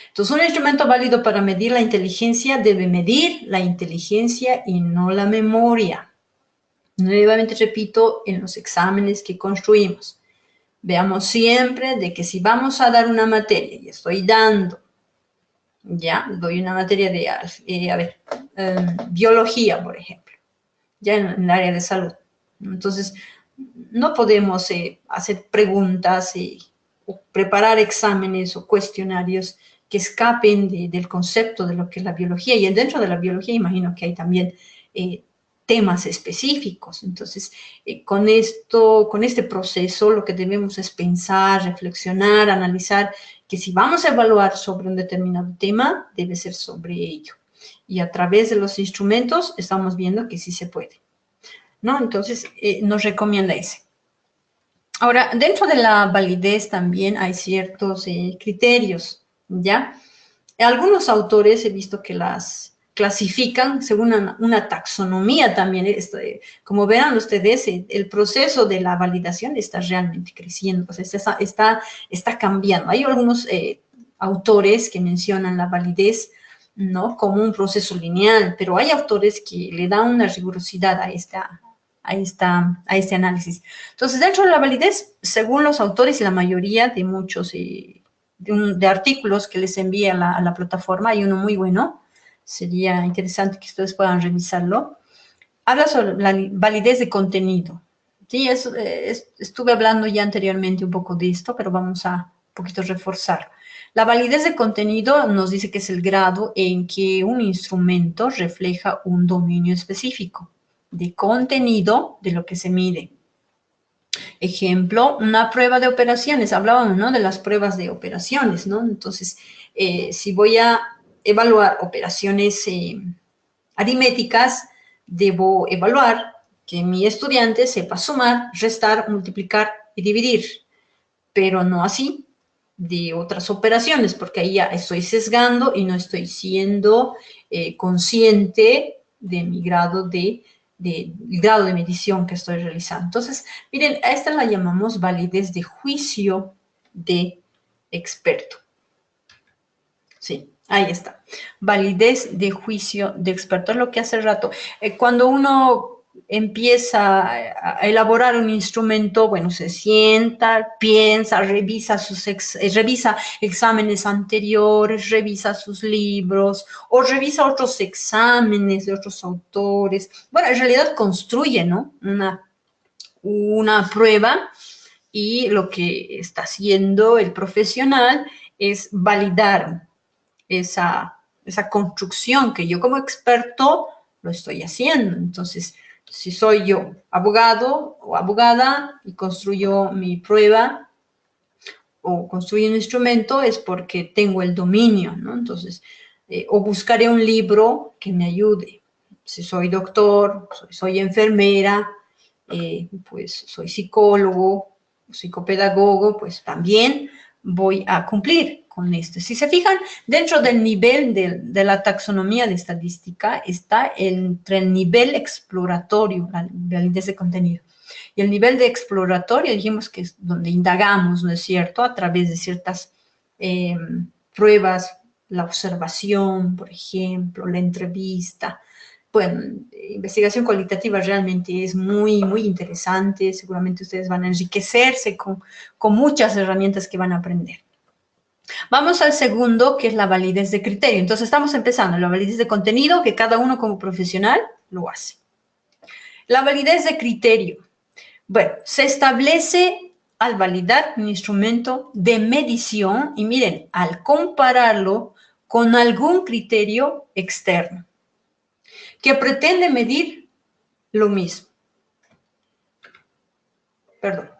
Entonces, un instrumento válido para medir la inteligencia debe medir la inteligencia y no la memoria. Nuevamente repito, en los exámenes que construimos, veamos siempre de que si vamos a dar una materia, y estoy dando, ya, doy una materia de, biología, por ejemplo, ya en el área de salud. Entonces, no podemos hacer preguntas o preparar exámenes o cuestionarios que escapen del concepto de lo que es la biología. Y dentro de la biología imagino que hay también temas específicos. Entonces, con este proceso, lo que debemos es pensar, reflexionar, analizar, que si vamos a evaluar sobre un determinado tema, debe ser sobre ello. Y a través de los instrumentos estamos viendo que sí se puede, ¿no? Entonces, nos recomienda ese. Ahora, dentro de la validez también hay ciertos criterios, ¿ya? Algunos autores he visto que las clasifican según una taxonomía también. Como verán ustedes, el proceso de la validación está realmente creciendo, o sea, está cambiando. Hay algunos autores que mencionan la validez, ¿no?, como un proceso lineal, pero hay autores que le dan una rigurosidad a este análisis. Entonces, dentro de la validez, según los autores y la mayoría de muchos de artículos que les envía a la plataforma, hay uno muy bueno, sería interesante que ustedes puedan revisarlo, habla sobre la validez de contenido. Sí, estuve hablando ya anteriormente un poco de esto, pero vamos a un poquito reforzar. La validez de contenido nos dice que es el grado en que un instrumento refleja un dominio específico de contenido de lo que se mide. Ejemplo, una prueba de operaciones. Hablábamos, ¿no?, de las pruebas de operaciones, ¿no? Entonces, si voy a evaluar operaciones aritméticas, debo evaluar que mi estudiante sepa sumar, restar, multiplicar y dividir, pero no así de otras operaciones, porque ahí ya estoy sesgando y no estoy siendo consciente de mi grado de medición que estoy realizando. Entonces, miren, a esta la llamamos validez de juicio de experto. Sí, ahí está. Validez de juicio de experto. Es lo que hace rato. Cuando uno empieza a elaborar un instrumento, bueno, se sienta, piensa, revisa revisa exámenes anteriores, revisa sus libros o revisa otros exámenes de otros autores. Bueno, en realidad construye, ¿no?, una prueba, y lo que está haciendo el profesional es validar esa construcción que yo como experto lo estoy haciendo. Entonces, si soy yo abogado o abogada y construyo mi prueba o construyo un instrumento, es porque tengo el dominio, ¿no? Entonces, o buscaré un libro que me ayude. Si soy doctor, soy enfermera, pues soy psicólogo, psicopedagogo, pues también voy a cumplir con esto. Si se fijan, dentro del nivel de la taxonomía de estadística está entre el nivel exploratorio, la validez de contenido, y el nivel de exploratorio, dijimos que es donde indagamos, ¿no es cierto?, a través de ciertas pruebas, la observación, por ejemplo, la entrevista. Bueno, investigación cualitativa realmente es muy, muy interesante. Seguramente ustedes van a enriquecerse con muchas herramientas que van a aprender. Vamos al segundo, que es la validez de criterio. Entonces, estamos empezando la validez de contenido, que cada uno como profesional lo hace. La validez de criterio. Bueno, se establece al validar un instrumento de medición y miren, al compararlo con algún criterio externo que pretende medir lo mismo. Perdón.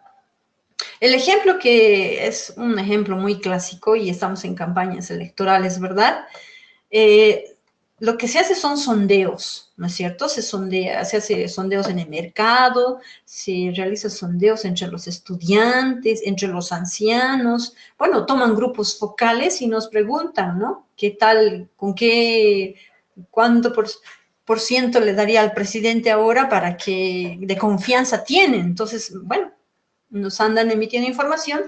El ejemplo, que es un ejemplo muy clásico y estamos en campañas electorales, ¿verdad? Lo que se hace son sondeos, ¿no es cierto? Se hace sondeos en el mercado, se realizan sondeos entre los estudiantes, entre los ancianos. Bueno, toman grupos focales y nos preguntan, ¿no?, ¿qué tal, cuánto por ciento le daría al presidente ahora para que de confianza tiene? Entonces, bueno, nos andan emitiendo información,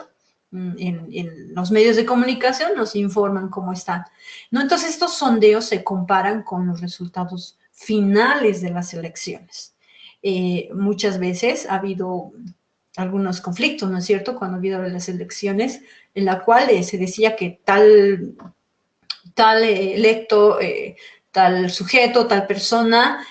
en los medios de comunicación nos informan cómo están, ¿no? Entonces, estos sondeos se comparan con los resultados finales de las elecciones. Muchas veces ha habido algunos conflictos, ¿no es cierto?, cuando ha habido las elecciones, en la cual se decía que tal electo, tal sujeto, tal persona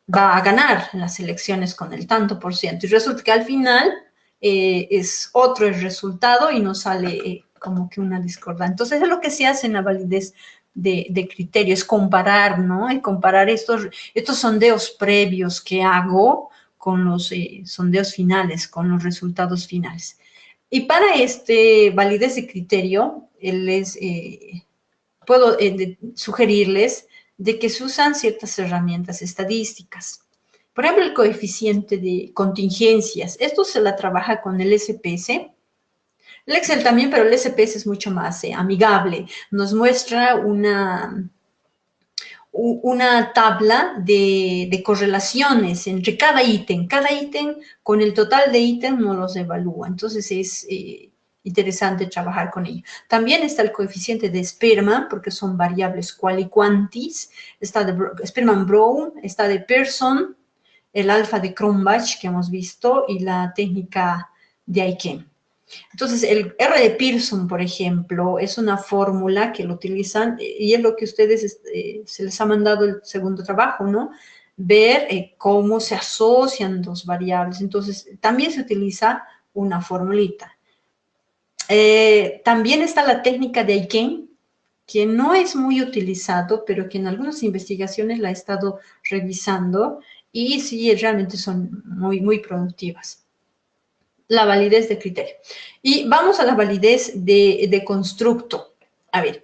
va a ganar en las elecciones con el tanto por ciento. Y resulta que al final es otro el resultado y no sale como que una discordancia. Entonces, es lo que se hace en la validez de criterio, es comparar, ¿no? Y comparar estos sondeos previos que hago con los sondeos finales, con los resultados finales. Y para este validez de criterio, puedo sugerirles de que se usan ciertas herramientas estadísticas. Por ejemplo, el coeficiente de contingencias. Esto se la trabaja con el SPS. El Excel también, pero el SPS es mucho más amigable. Nos muestra una tabla de correlaciones entre cada ítem. Cada ítem, con el total de ítems, no los evalúa. Entonces, es interesante trabajar con ello. También está el coeficiente de Spearman, porque son variables qual y quantis. Está de Spearman-Brown, está de Pearson, el alfa de Cronbach, que hemos visto, y la técnica de Aiken. Entonces, el R de Pearson, por ejemplo, es una fórmula que lo utilizan y es lo que ustedes se les ha mandado el segundo trabajo, ¿no? Ver cómo se asocian dos variables. Entonces, también se utiliza una formulita. También está la técnica de Aiken, que no es muy utilizado, pero que en algunas investigaciones la he estado revisando y sí, realmente son muy, muy productivas. La validez de criterio. Y vamos a la validez de constructo. A ver,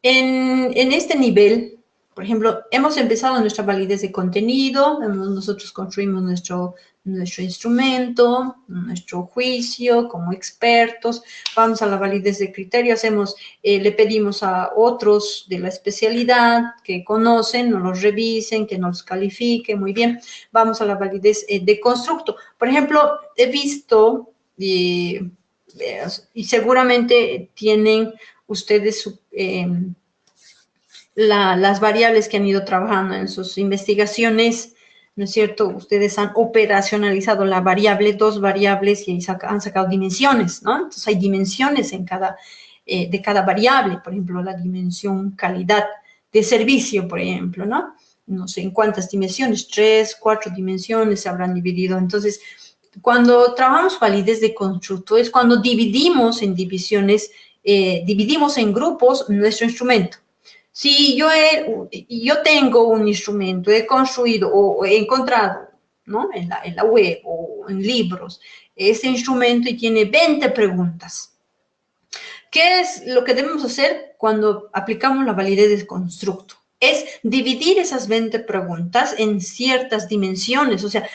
en este nivel, por ejemplo, hemos empezado nuestra validez de contenido, nosotros construimos nuestro instrumento, nuestro juicio como expertos, vamos a la validez de criterio, le pedimos a otros de la especialidad que conocen, nos los revisen, que nos califiquen, muy bien, vamos a la validez de constructo. Por ejemplo, he visto, y seguramente tienen ustedes las variables que han ido trabajando en sus investigaciones, ¿no es cierto? Ustedes han operacionalizado la variable, dos variables y han sacado dimensiones, ¿no? Entonces hay dimensiones de cada variable, por ejemplo, la dimensión calidad de servicio, por ejemplo, ¿no? No sé en cuántas dimensiones, 3, 4 dimensiones se habrán dividido. Entonces, cuando trabajamos validez de constructo es cuando dividimos en divisiones, dividimos en grupos nuestro instrumento. Si yo tengo un instrumento, he construido o he encontrado, ¿no? En la web o en libros, ese instrumento y tiene 20 preguntas. ¿Qué es lo que debemos hacer cuando aplicamos la validez de constructo? Es dividir esas 20 preguntas en ciertas dimensiones, o sea,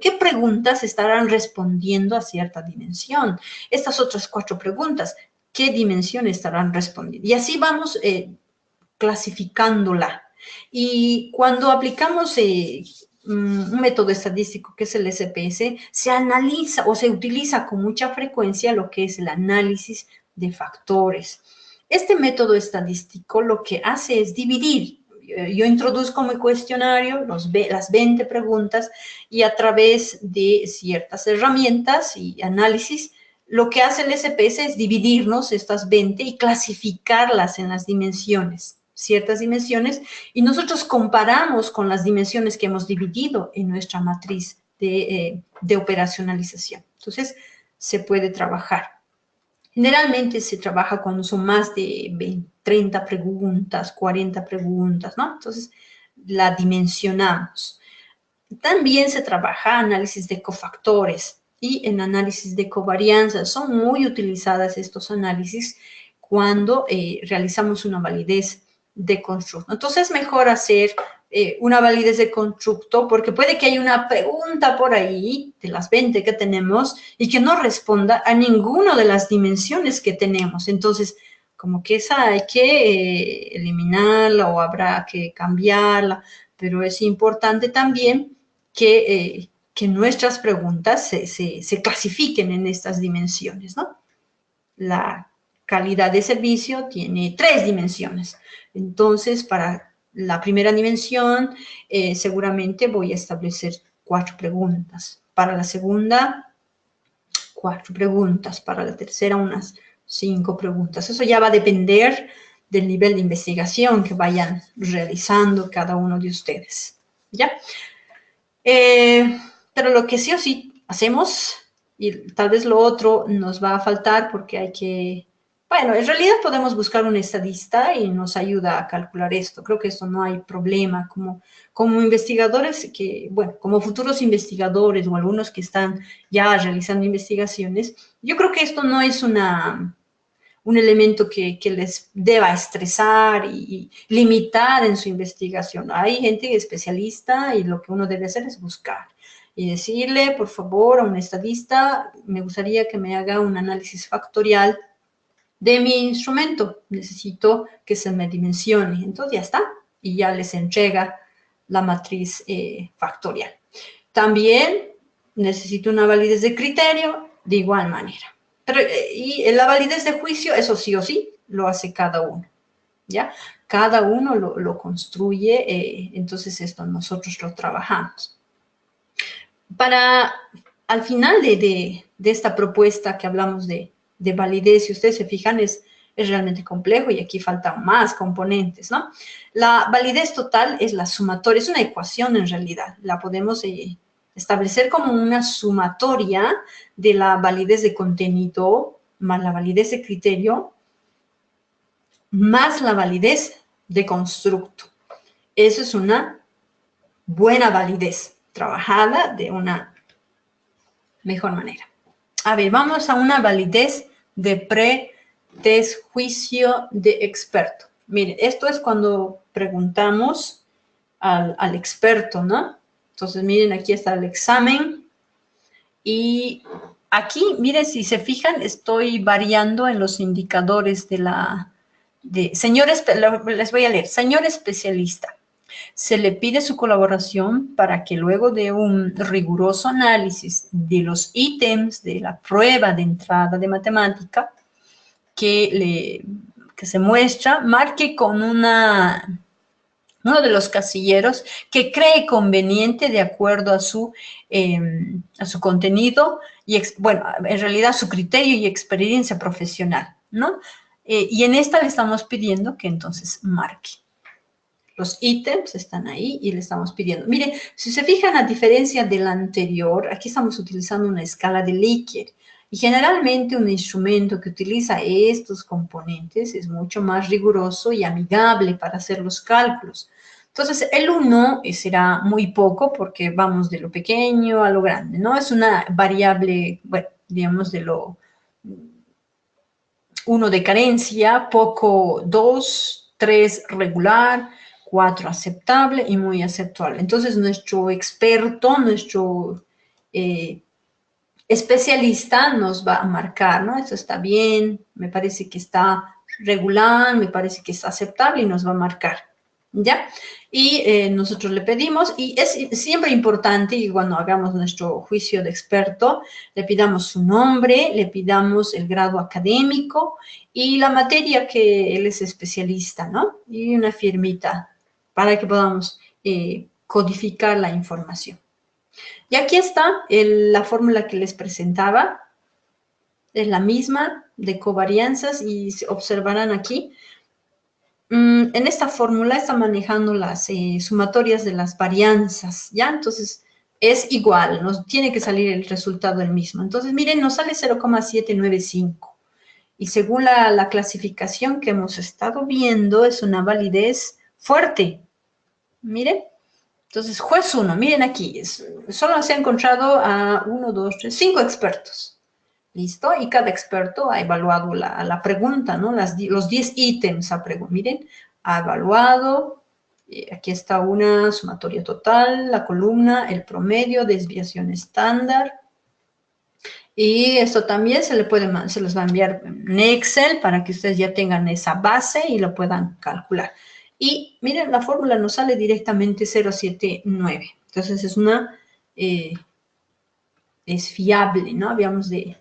¿qué preguntas estarán respondiendo a cierta dimensión? Estas otras 4 preguntas, ¿qué dimensión estarán respondiendo? Y así vamos clasificándola. Y cuando aplicamos un método estadístico que es el SPS, se analiza o se utiliza con mucha frecuencia lo que es el análisis de factores. Este método estadístico lo que hace es dividir. Yo introduzco mi cuestionario, las 20 preguntas, y a través de ciertas herramientas y análisis, lo que hace el SPS es dividirnos estas 20 y clasificarlas en las dimensiones, ciertas dimensiones, y nosotros comparamos con las dimensiones que hemos dividido en nuestra matriz de operacionalización. Entonces, se puede trabajar. Generalmente se trabaja cuando son más de 30 preguntas, 40 preguntas, ¿no? Entonces, la dimensionamos. También se trabaja análisis de cofactores y en análisis de covarianza. Son muy utilizadas estos análisis cuando realizamos una validez de constructo. Entonces, es mejor hacer una validez de constructo porque puede que haya una pregunta por ahí de las 20 que tenemos y que no responda a ninguna de las dimensiones que tenemos. Entonces, como que esa hay que eliminarla o habrá que cambiarla, pero es importante también que nuestras preguntas se clasifiquen en estas dimensiones, ¿no? La calidad de servicio tiene 3 dimensiones. Entonces, para la primera dimensión, seguramente voy a establecer 4 preguntas. Para la segunda, 4 preguntas. Para la tercera, unas 5 preguntas. Eso ya va a depender del nivel de investigación que vayan realizando cada uno de ustedes. ¿Ya? Pero lo que sí o sí hacemos, y tal vez lo otro nos va a faltar porque hay que Bueno, en realidad podemos buscar un estadista y nos ayuda a calcular esto. Creo que esto no hay problema. Como investigadores que, bueno, como futuros investigadores o algunos que están ya realizando investigaciones, yo creo que esto no es un elemento que les deba estresar y limitar en su investigación. Hay gente especialista y lo que uno debe hacer es buscar y decirle, por favor, a un estadista, me gustaría que me haga un análisis factorial de mi instrumento, necesito que se me dimensione. Entonces ya está, y ya les entrega la matriz factorial. También necesito una validez de criterio de igual manera. Pero, y la validez de juicio, eso sí o sí, lo hace cada uno, ¿ya? Cada uno lo construye, entonces esto nosotros lo trabajamos. Al final de esta propuesta que hablamos de validez, si ustedes se fijan, es realmente complejo y aquí faltan más componentes, ¿no? La validez total es la sumatoria, es una ecuación en realidad, la podemos establecer como una sumatoria de la validez de contenido más la validez de criterio más la validez de constructo. Eso es una buena validez, trabajada de una mejor manera. A ver, vamos a una validez de pre-test juicio de experto. Miren, esto es cuando preguntamos al experto, ¿no? Entonces, miren, aquí está el examen. Y aquí, miren, si se fijan, estoy variando en los indicadores les voy a leer. Señor especialista, se le pide su colaboración para que luego de un riguroso análisis de los ítems de la prueba de entrada de matemática que se muestra, marque con uno de los casilleros que cree conveniente de acuerdo a su contenido y, bueno, en realidad su criterio y experiencia profesional, ¿no? Y en esta le estamos pidiendo que entonces marque. Los ítems están ahí y le estamos pidiendo. Miren, si se fijan, a diferencia del anterior, aquí estamos utilizando una escala de Likert. Y generalmente un instrumento que utiliza estos componentes es mucho más riguroso y amigable para hacer los cálculos. Entonces, el 1 será muy poco porque vamos de lo pequeño a lo grande, ¿no? Es una variable, bueno, digamos de lo 1 de carencia, poco 2, 3 regular, 4 aceptable y muy aceptable. Entonces, nuestro experto, nuestro especialista nos va a marcar, ¿no? Esto está bien, me parece que está regular, me parece que está aceptable y nos va a marcar, ¿ya? Y nosotros le pedimos, y es siempre importante que cuando hagamos nuestro juicio de experto, le pidamos su nombre, le pidamos el grado académico y la materia que él es especialista, ¿no? Y una firmita para que podamos codificar la información. Y aquí está la fórmula que les presentaba, es la misma de covarianzas y observarán aquí. En esta fórmula está manejando las sumatorias de las varianzas, ¿ya? Entonces, es igual, nos tiene que salir el resultado el mismo. Entonces, miren, nos sale 0,795. Y según la clasificación que hemos estado viendo, es una validez fuerte. Miren. Entonces, juez 1, miren aquí, solo se ha encontrado a 1, 2, 3, 5 expertos. ¿Listo? Y cada experto ha evaluado la pregunta, ¿no? Los 10 ítems a preguntar. Miren, ha evaluado, aquí está una sumatoria total, la columna, el promedio, desviación estándar. Y esto también se les va a enviar en Excel para que ustedes ya tengan esa base y lo puedan calcular. Y miren, la fórmula nos sale directamente 0,79. Entonces es fiable, ¿no? Hablamos de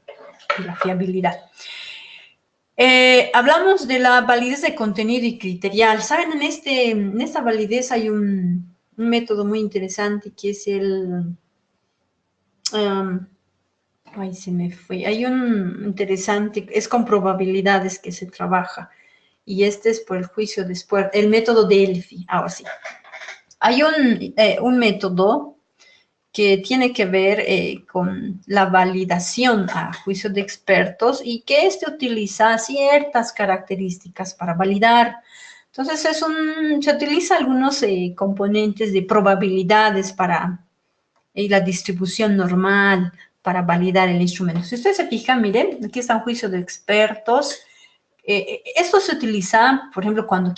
la fiabilidad. Hablamos de la validez de contenido y criterial. ¿Saben? En esta validez hay un método muy interesante que es ay, se me fue. Hay un interesante, es con probabilidades que se trabaja. Y este es por el juicio después, el método Delphi. Ahora sí. Hay un método que tiene que ver con la validación a juicio de expertos y que utiliza ciertas características para validar. Entonces, se utiliza algunos componentes de probabilidades para la distribución normal para validar el instrumento. Si ustedes se fijan, miren, aquí está un juicio de expertos. Esto se utiliza, por ejemplo, cuando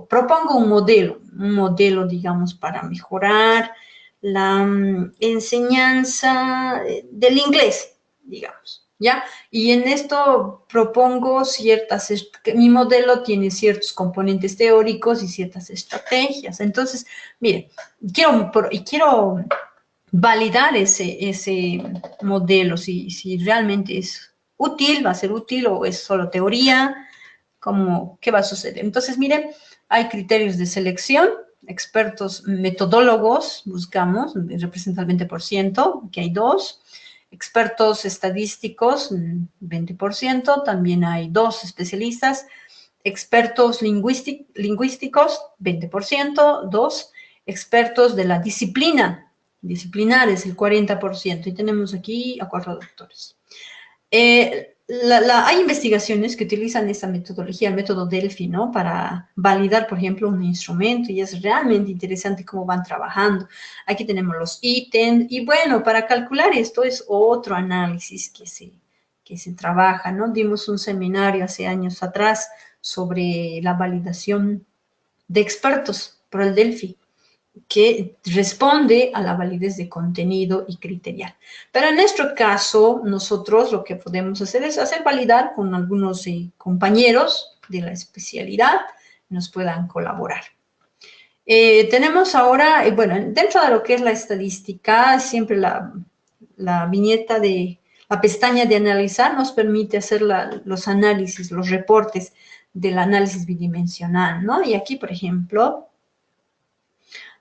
propongo un modelo, digamos, para mejorar la enseñanza del inglés, digamos, ¿ya? Y en esto propongo mi modelo tiene ciertos componentes teóricos y ciertas estrategias. Entonces, miren, quiero validar ese modelo, si realmente es útil, va a ser útil o es solo teoría, ¿qué va a suceder? Entonces, miren, hay criterios de selección, expertos metodólogos, buscamos, representa el 20%, aquí hay 2, expertos estadísticos, 20%, también hay 2 especialistas, expertos lingüísticos, 20%, 2, expertos de la disciplinares, el 40%, y tenemos aquí a 4 doctores. Hay investigaciones que utilizan esta metodología, el método Delphi, ¿no? Para validar, por ejemplo, un instrumento, y es realmente interesante cómo van trabajando. Aquí tenemos los ítems, y bueno, para calcular esto es otro análisis que se trabaja, ¿no? Dimos un seminario hace años atrás sobre la validación de expertos por el Delphi, que responde a la validez de contenido y criterial. Pero en nuestro caso, nosotros lo que podemos hacer es validar con algunos compañeros de la especialidad que nos puedan colaborar. Tenemos ahora, bueno, dentro de lo que es la estadística, siempre la viñeta la pestaña de analizar nos permite hacer los análisis, los reportes del análisis bidimensional, ¿no? Y aquí, por ejemplo,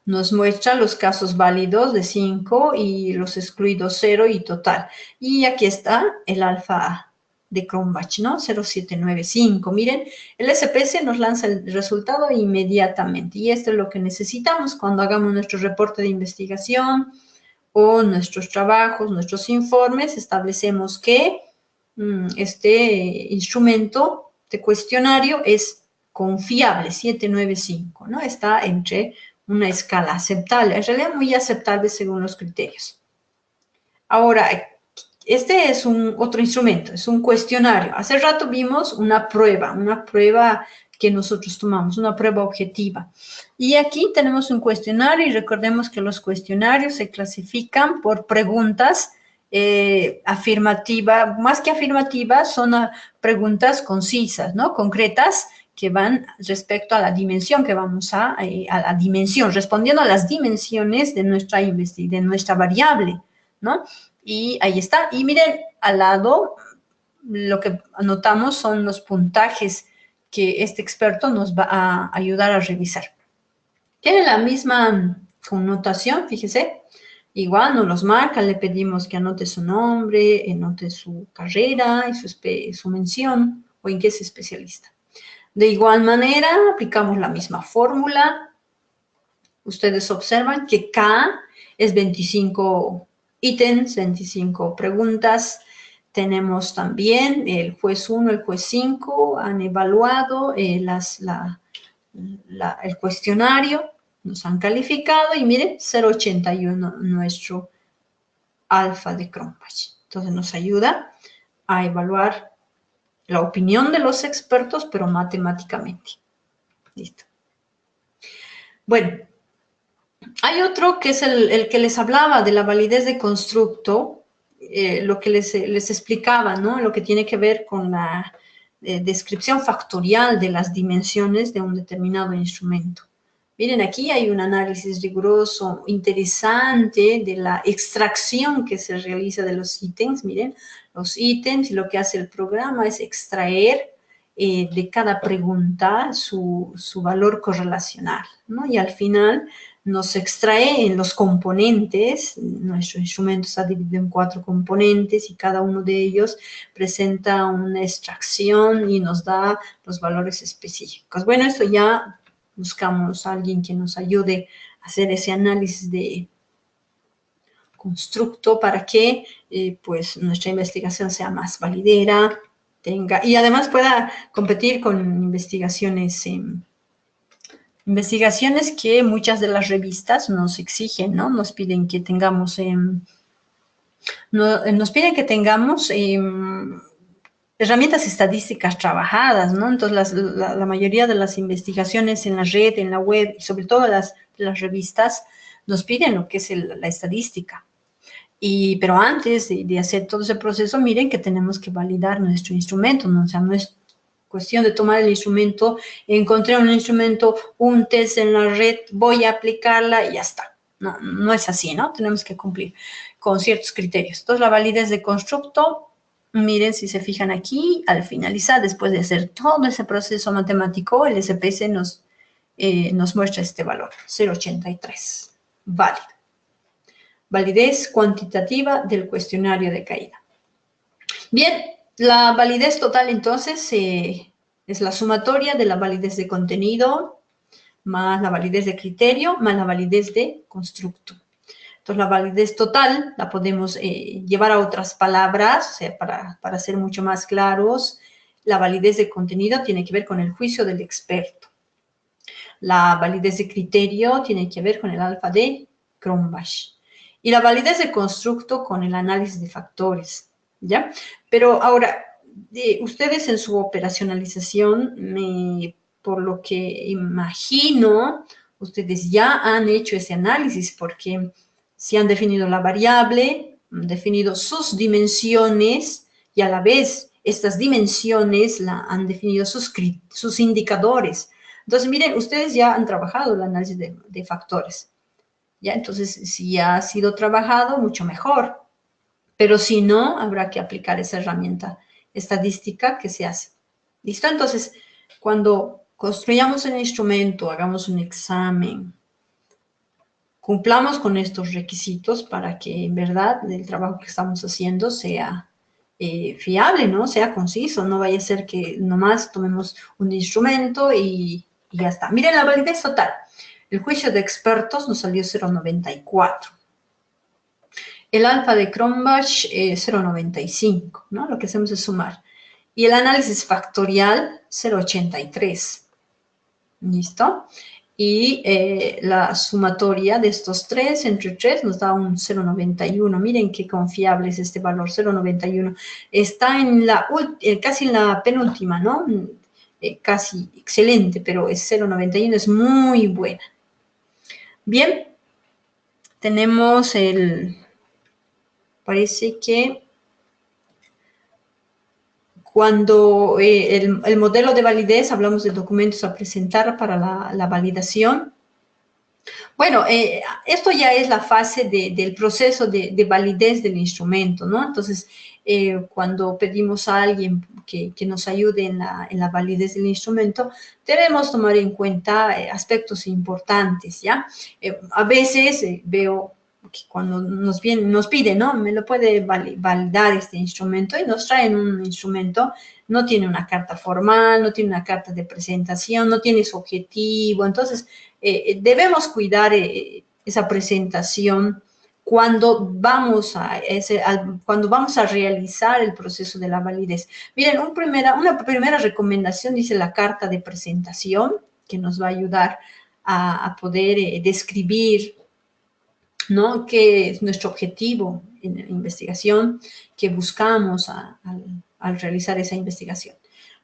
nos muestra los casos válidos de 5 y los excluidos 0 y total. Y aquí está el alfa de Cronbach, ¿no? 0,795. Miren, el SPSS nos lanza el resultado inmediatamente. Y esto es lo que necesitamos cuando hagamos nuestro reporte de investigación o nuestros trabajos, nuestros informes. Establecemos que este instrumento de cuestionario es confiable, 795, ¿no? Está entre una escala aceptable, en realidad muy aceptable según los criterios. Ahora, este es otro instrumento, es un cuestionario. Hace rato vimos una prueba que nosotros tomamos, una prueba objetiva. Y aquí tenemos un cuestionario y recordemos que los cuestionarios se clasifican por preguntas afirmativas, más que afirmativas, son preguntas concisas, ¿no? Concretas, que van respecto a la dimensión que vamos a la dimensión, respondiendo a las dimensiones de nuestra variable, ¿no? Y ahí está. Y miren, al lado, lo que anotamos son los puntajes que este experto nos va a ayudar a revisar. Tiene la misma connotación, fíjese. Igual nos los marca, le pedimos que anote su nombre, anote su carrera y su mención o en qué es especialista. De igual manera, aplicamos la misma fórmula. Ustedes observan que K es 25 ítems, 25 preguntas. Tenemos también el juez 1, el juez 5, han evaluado el cuestionario, nos han calificado y miren, 0,81 nuestro alfa de Cronbach. Entonces nos ayuda a evaluar la opinión de los expertos, pero matemáticamente. Listo. Bueno, hay otro que es el que les hablaba de la validez de constructo, lo que les explicaba, ¿no? Lo que tiene que ver con la descripción factorial de las dimensiones de un determinado instrumento. Miren, aquí hay un análisis riguroso, interesante, de la extracción que se realiza de los ítems. Miren, los ítems, y lo que hace el programa es extraer de cada pregunta su valor correlacional, ¿no? Y al final nos extrae en los componentes. Nuestro instrumento está dividido en 4 componentes y cada uno de ellos presenta una extracción y nos da los valores específicos. Bueno, esto ya buscamos a alguien que nos ayude a hacer ese análisis constructo para que pues nuestra investigación sea más validera, y además pueda competir con investigaciones que muchas de las revistas nos exigen, ¿no? Nos piden que tengamos, herramientas estadísticas trabajadas, ¿no? Entonces, la mayoría de las investigaciones en la red, en la web, y sobre todo las revistas, nos piden lo que es la estadística. Pero antes de hacer todo ese proceso, miren que tenemos que validar nuestro instrumento, ¿no? O sea, no es cuestión de tomar el instrumento, encontré un instrumento, un test en la red, voy a aplicarla y ya está. No, no es así, ¿no? Tenemos que cumplir con ciertos criterios. Entonces, la validez de constructo, miren, si se fijan aquí, al finalizar, después de hacer todo ese proceso matemático, el SPSS nos muestra este valor, 0,83, válido. Validez cuantitativa del cuestionario de caída. Bien, la validez total, entonces, es la sumatoria de la validez de contenido, más la validez de criterio, más la validez de constructo. Entonces, la validez total la podemos llevar a otras palabras, o sea, para ser mucho más claros. La validez de contenido tiene que ver con el juicio del experto. La validez de criterio tiene que ver con el alfa de Cronbach. Y la validez de constructo con el análisis de factores, ¿ya? Pero ahora, ustedes en su operacionalización, por lo que imagino, ustedes ya han hecho ese análisis porque si han definido la variable, han definido sus dimensiones y a la vez estas dimensiones han definido sus indicadores. Entonces, miren, ustedes ya han trabajado el análisis de factores. ¿Ya? Entonces, si ya ha sido trabajado, mucho mejor. Pero si no, habrá que aplicar esa herramienta estadística que se hace. ¿Listo? Entonces, cuando construyamos un instrumento, hagamos un examen, cumplamos con estos requisitos para que en verdad el trabajo que estamos haciendo sea fiable, ¿no? Sea conciso, no vaya a ser que nomás tomemos un instrumento y ya está. Miren la validez total. El juicio de expertos nos salió 0,94. El alfa de Cronbach 0,95, ¿no? Lo que hacemos es sumar. Y el análisis factorial 0,83. ¿Listo? Y la sumatoria de estos tres entre 3 nos da un 0,91. Miren qué confiable es este valor, 0,91. Está casi en la penúltima, ¿no? Casi excelente, pero es 0,91, es muy buena. Bien, tenemos parece que cuando el modelo de validez, hablamos de documentos a presentar para la validación. Bueno, esto ya es la fase del proceso de validez del instrumento, ¿no? Entonces, cuando pedimos a alguien que nos ayude en la validez del instrumento, debemos tomar en cuenta aspectos importantes, ¿ya? A veces veo que cuando nos piden, ¿no? Me lo puede validar este instrumento y nos traen un instrumento, no tiene una carta formal, no tiene una carta de presentación, no tiene su objetivo, entonces debemos cuidar esa presentación cuando vamos a realizar el proceso de la validez. Miren, una primera recomendación dice la carta de presentación, que nos va a ayudar a poder describir, ¿no?, qué es nuestro objetivo en la investigación que buscamos al realizar esa investigación.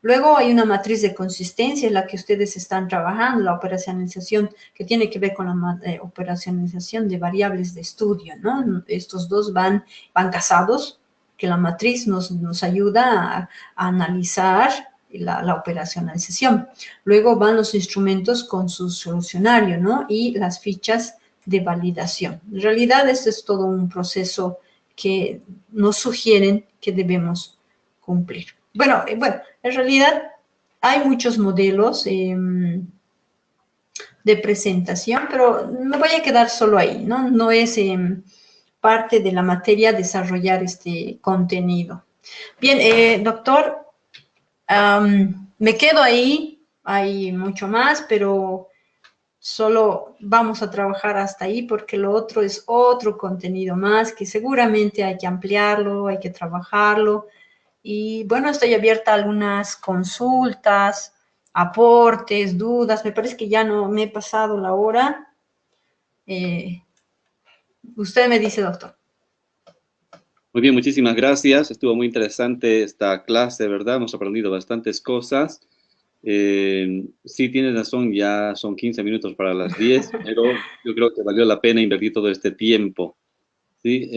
Luego hay una matriz de consistencia en la que ustedes están trabajando, la operacionalización, que tiene que ver con la operacionalización de variables de estudio, ¿no? Estos dos van casados, que la matriz nos ayuda a analizar la operacionalización. Luego van los instrumentos con su solucionario, ¿no? Y las fichas de validación. En realidad, este es todo un proceso que nos sugieren que debemos cumplir. Bueno, en realidad hay muchos modelos de presentación, pero me voy a quedar solo ahí, ¿no? No es parte de la materia desarrollar este contenido. Bien, doctor, me quedo ahí, hay mucho más, pero solo vamos a trabajar hasta ahí porque lo otro es otro contenido más que seguramente hay que ampliarlo, hay que trabajarlo. Y bueno, estoy abierta a algunas consultas, aportes, dudas. Me parece que ya no me he pasado la hora. Usted me dice, doctor. Muy bien, muchísimas gracias. Estuvo muy interesante esta clase, ¿verdad? Hemos aprendido bastantes cosas. Sí, tienes razón, ya son 15 minutos para las 10, pero yo creo que valió la pena invertir todo este tiempo. ¿Sí?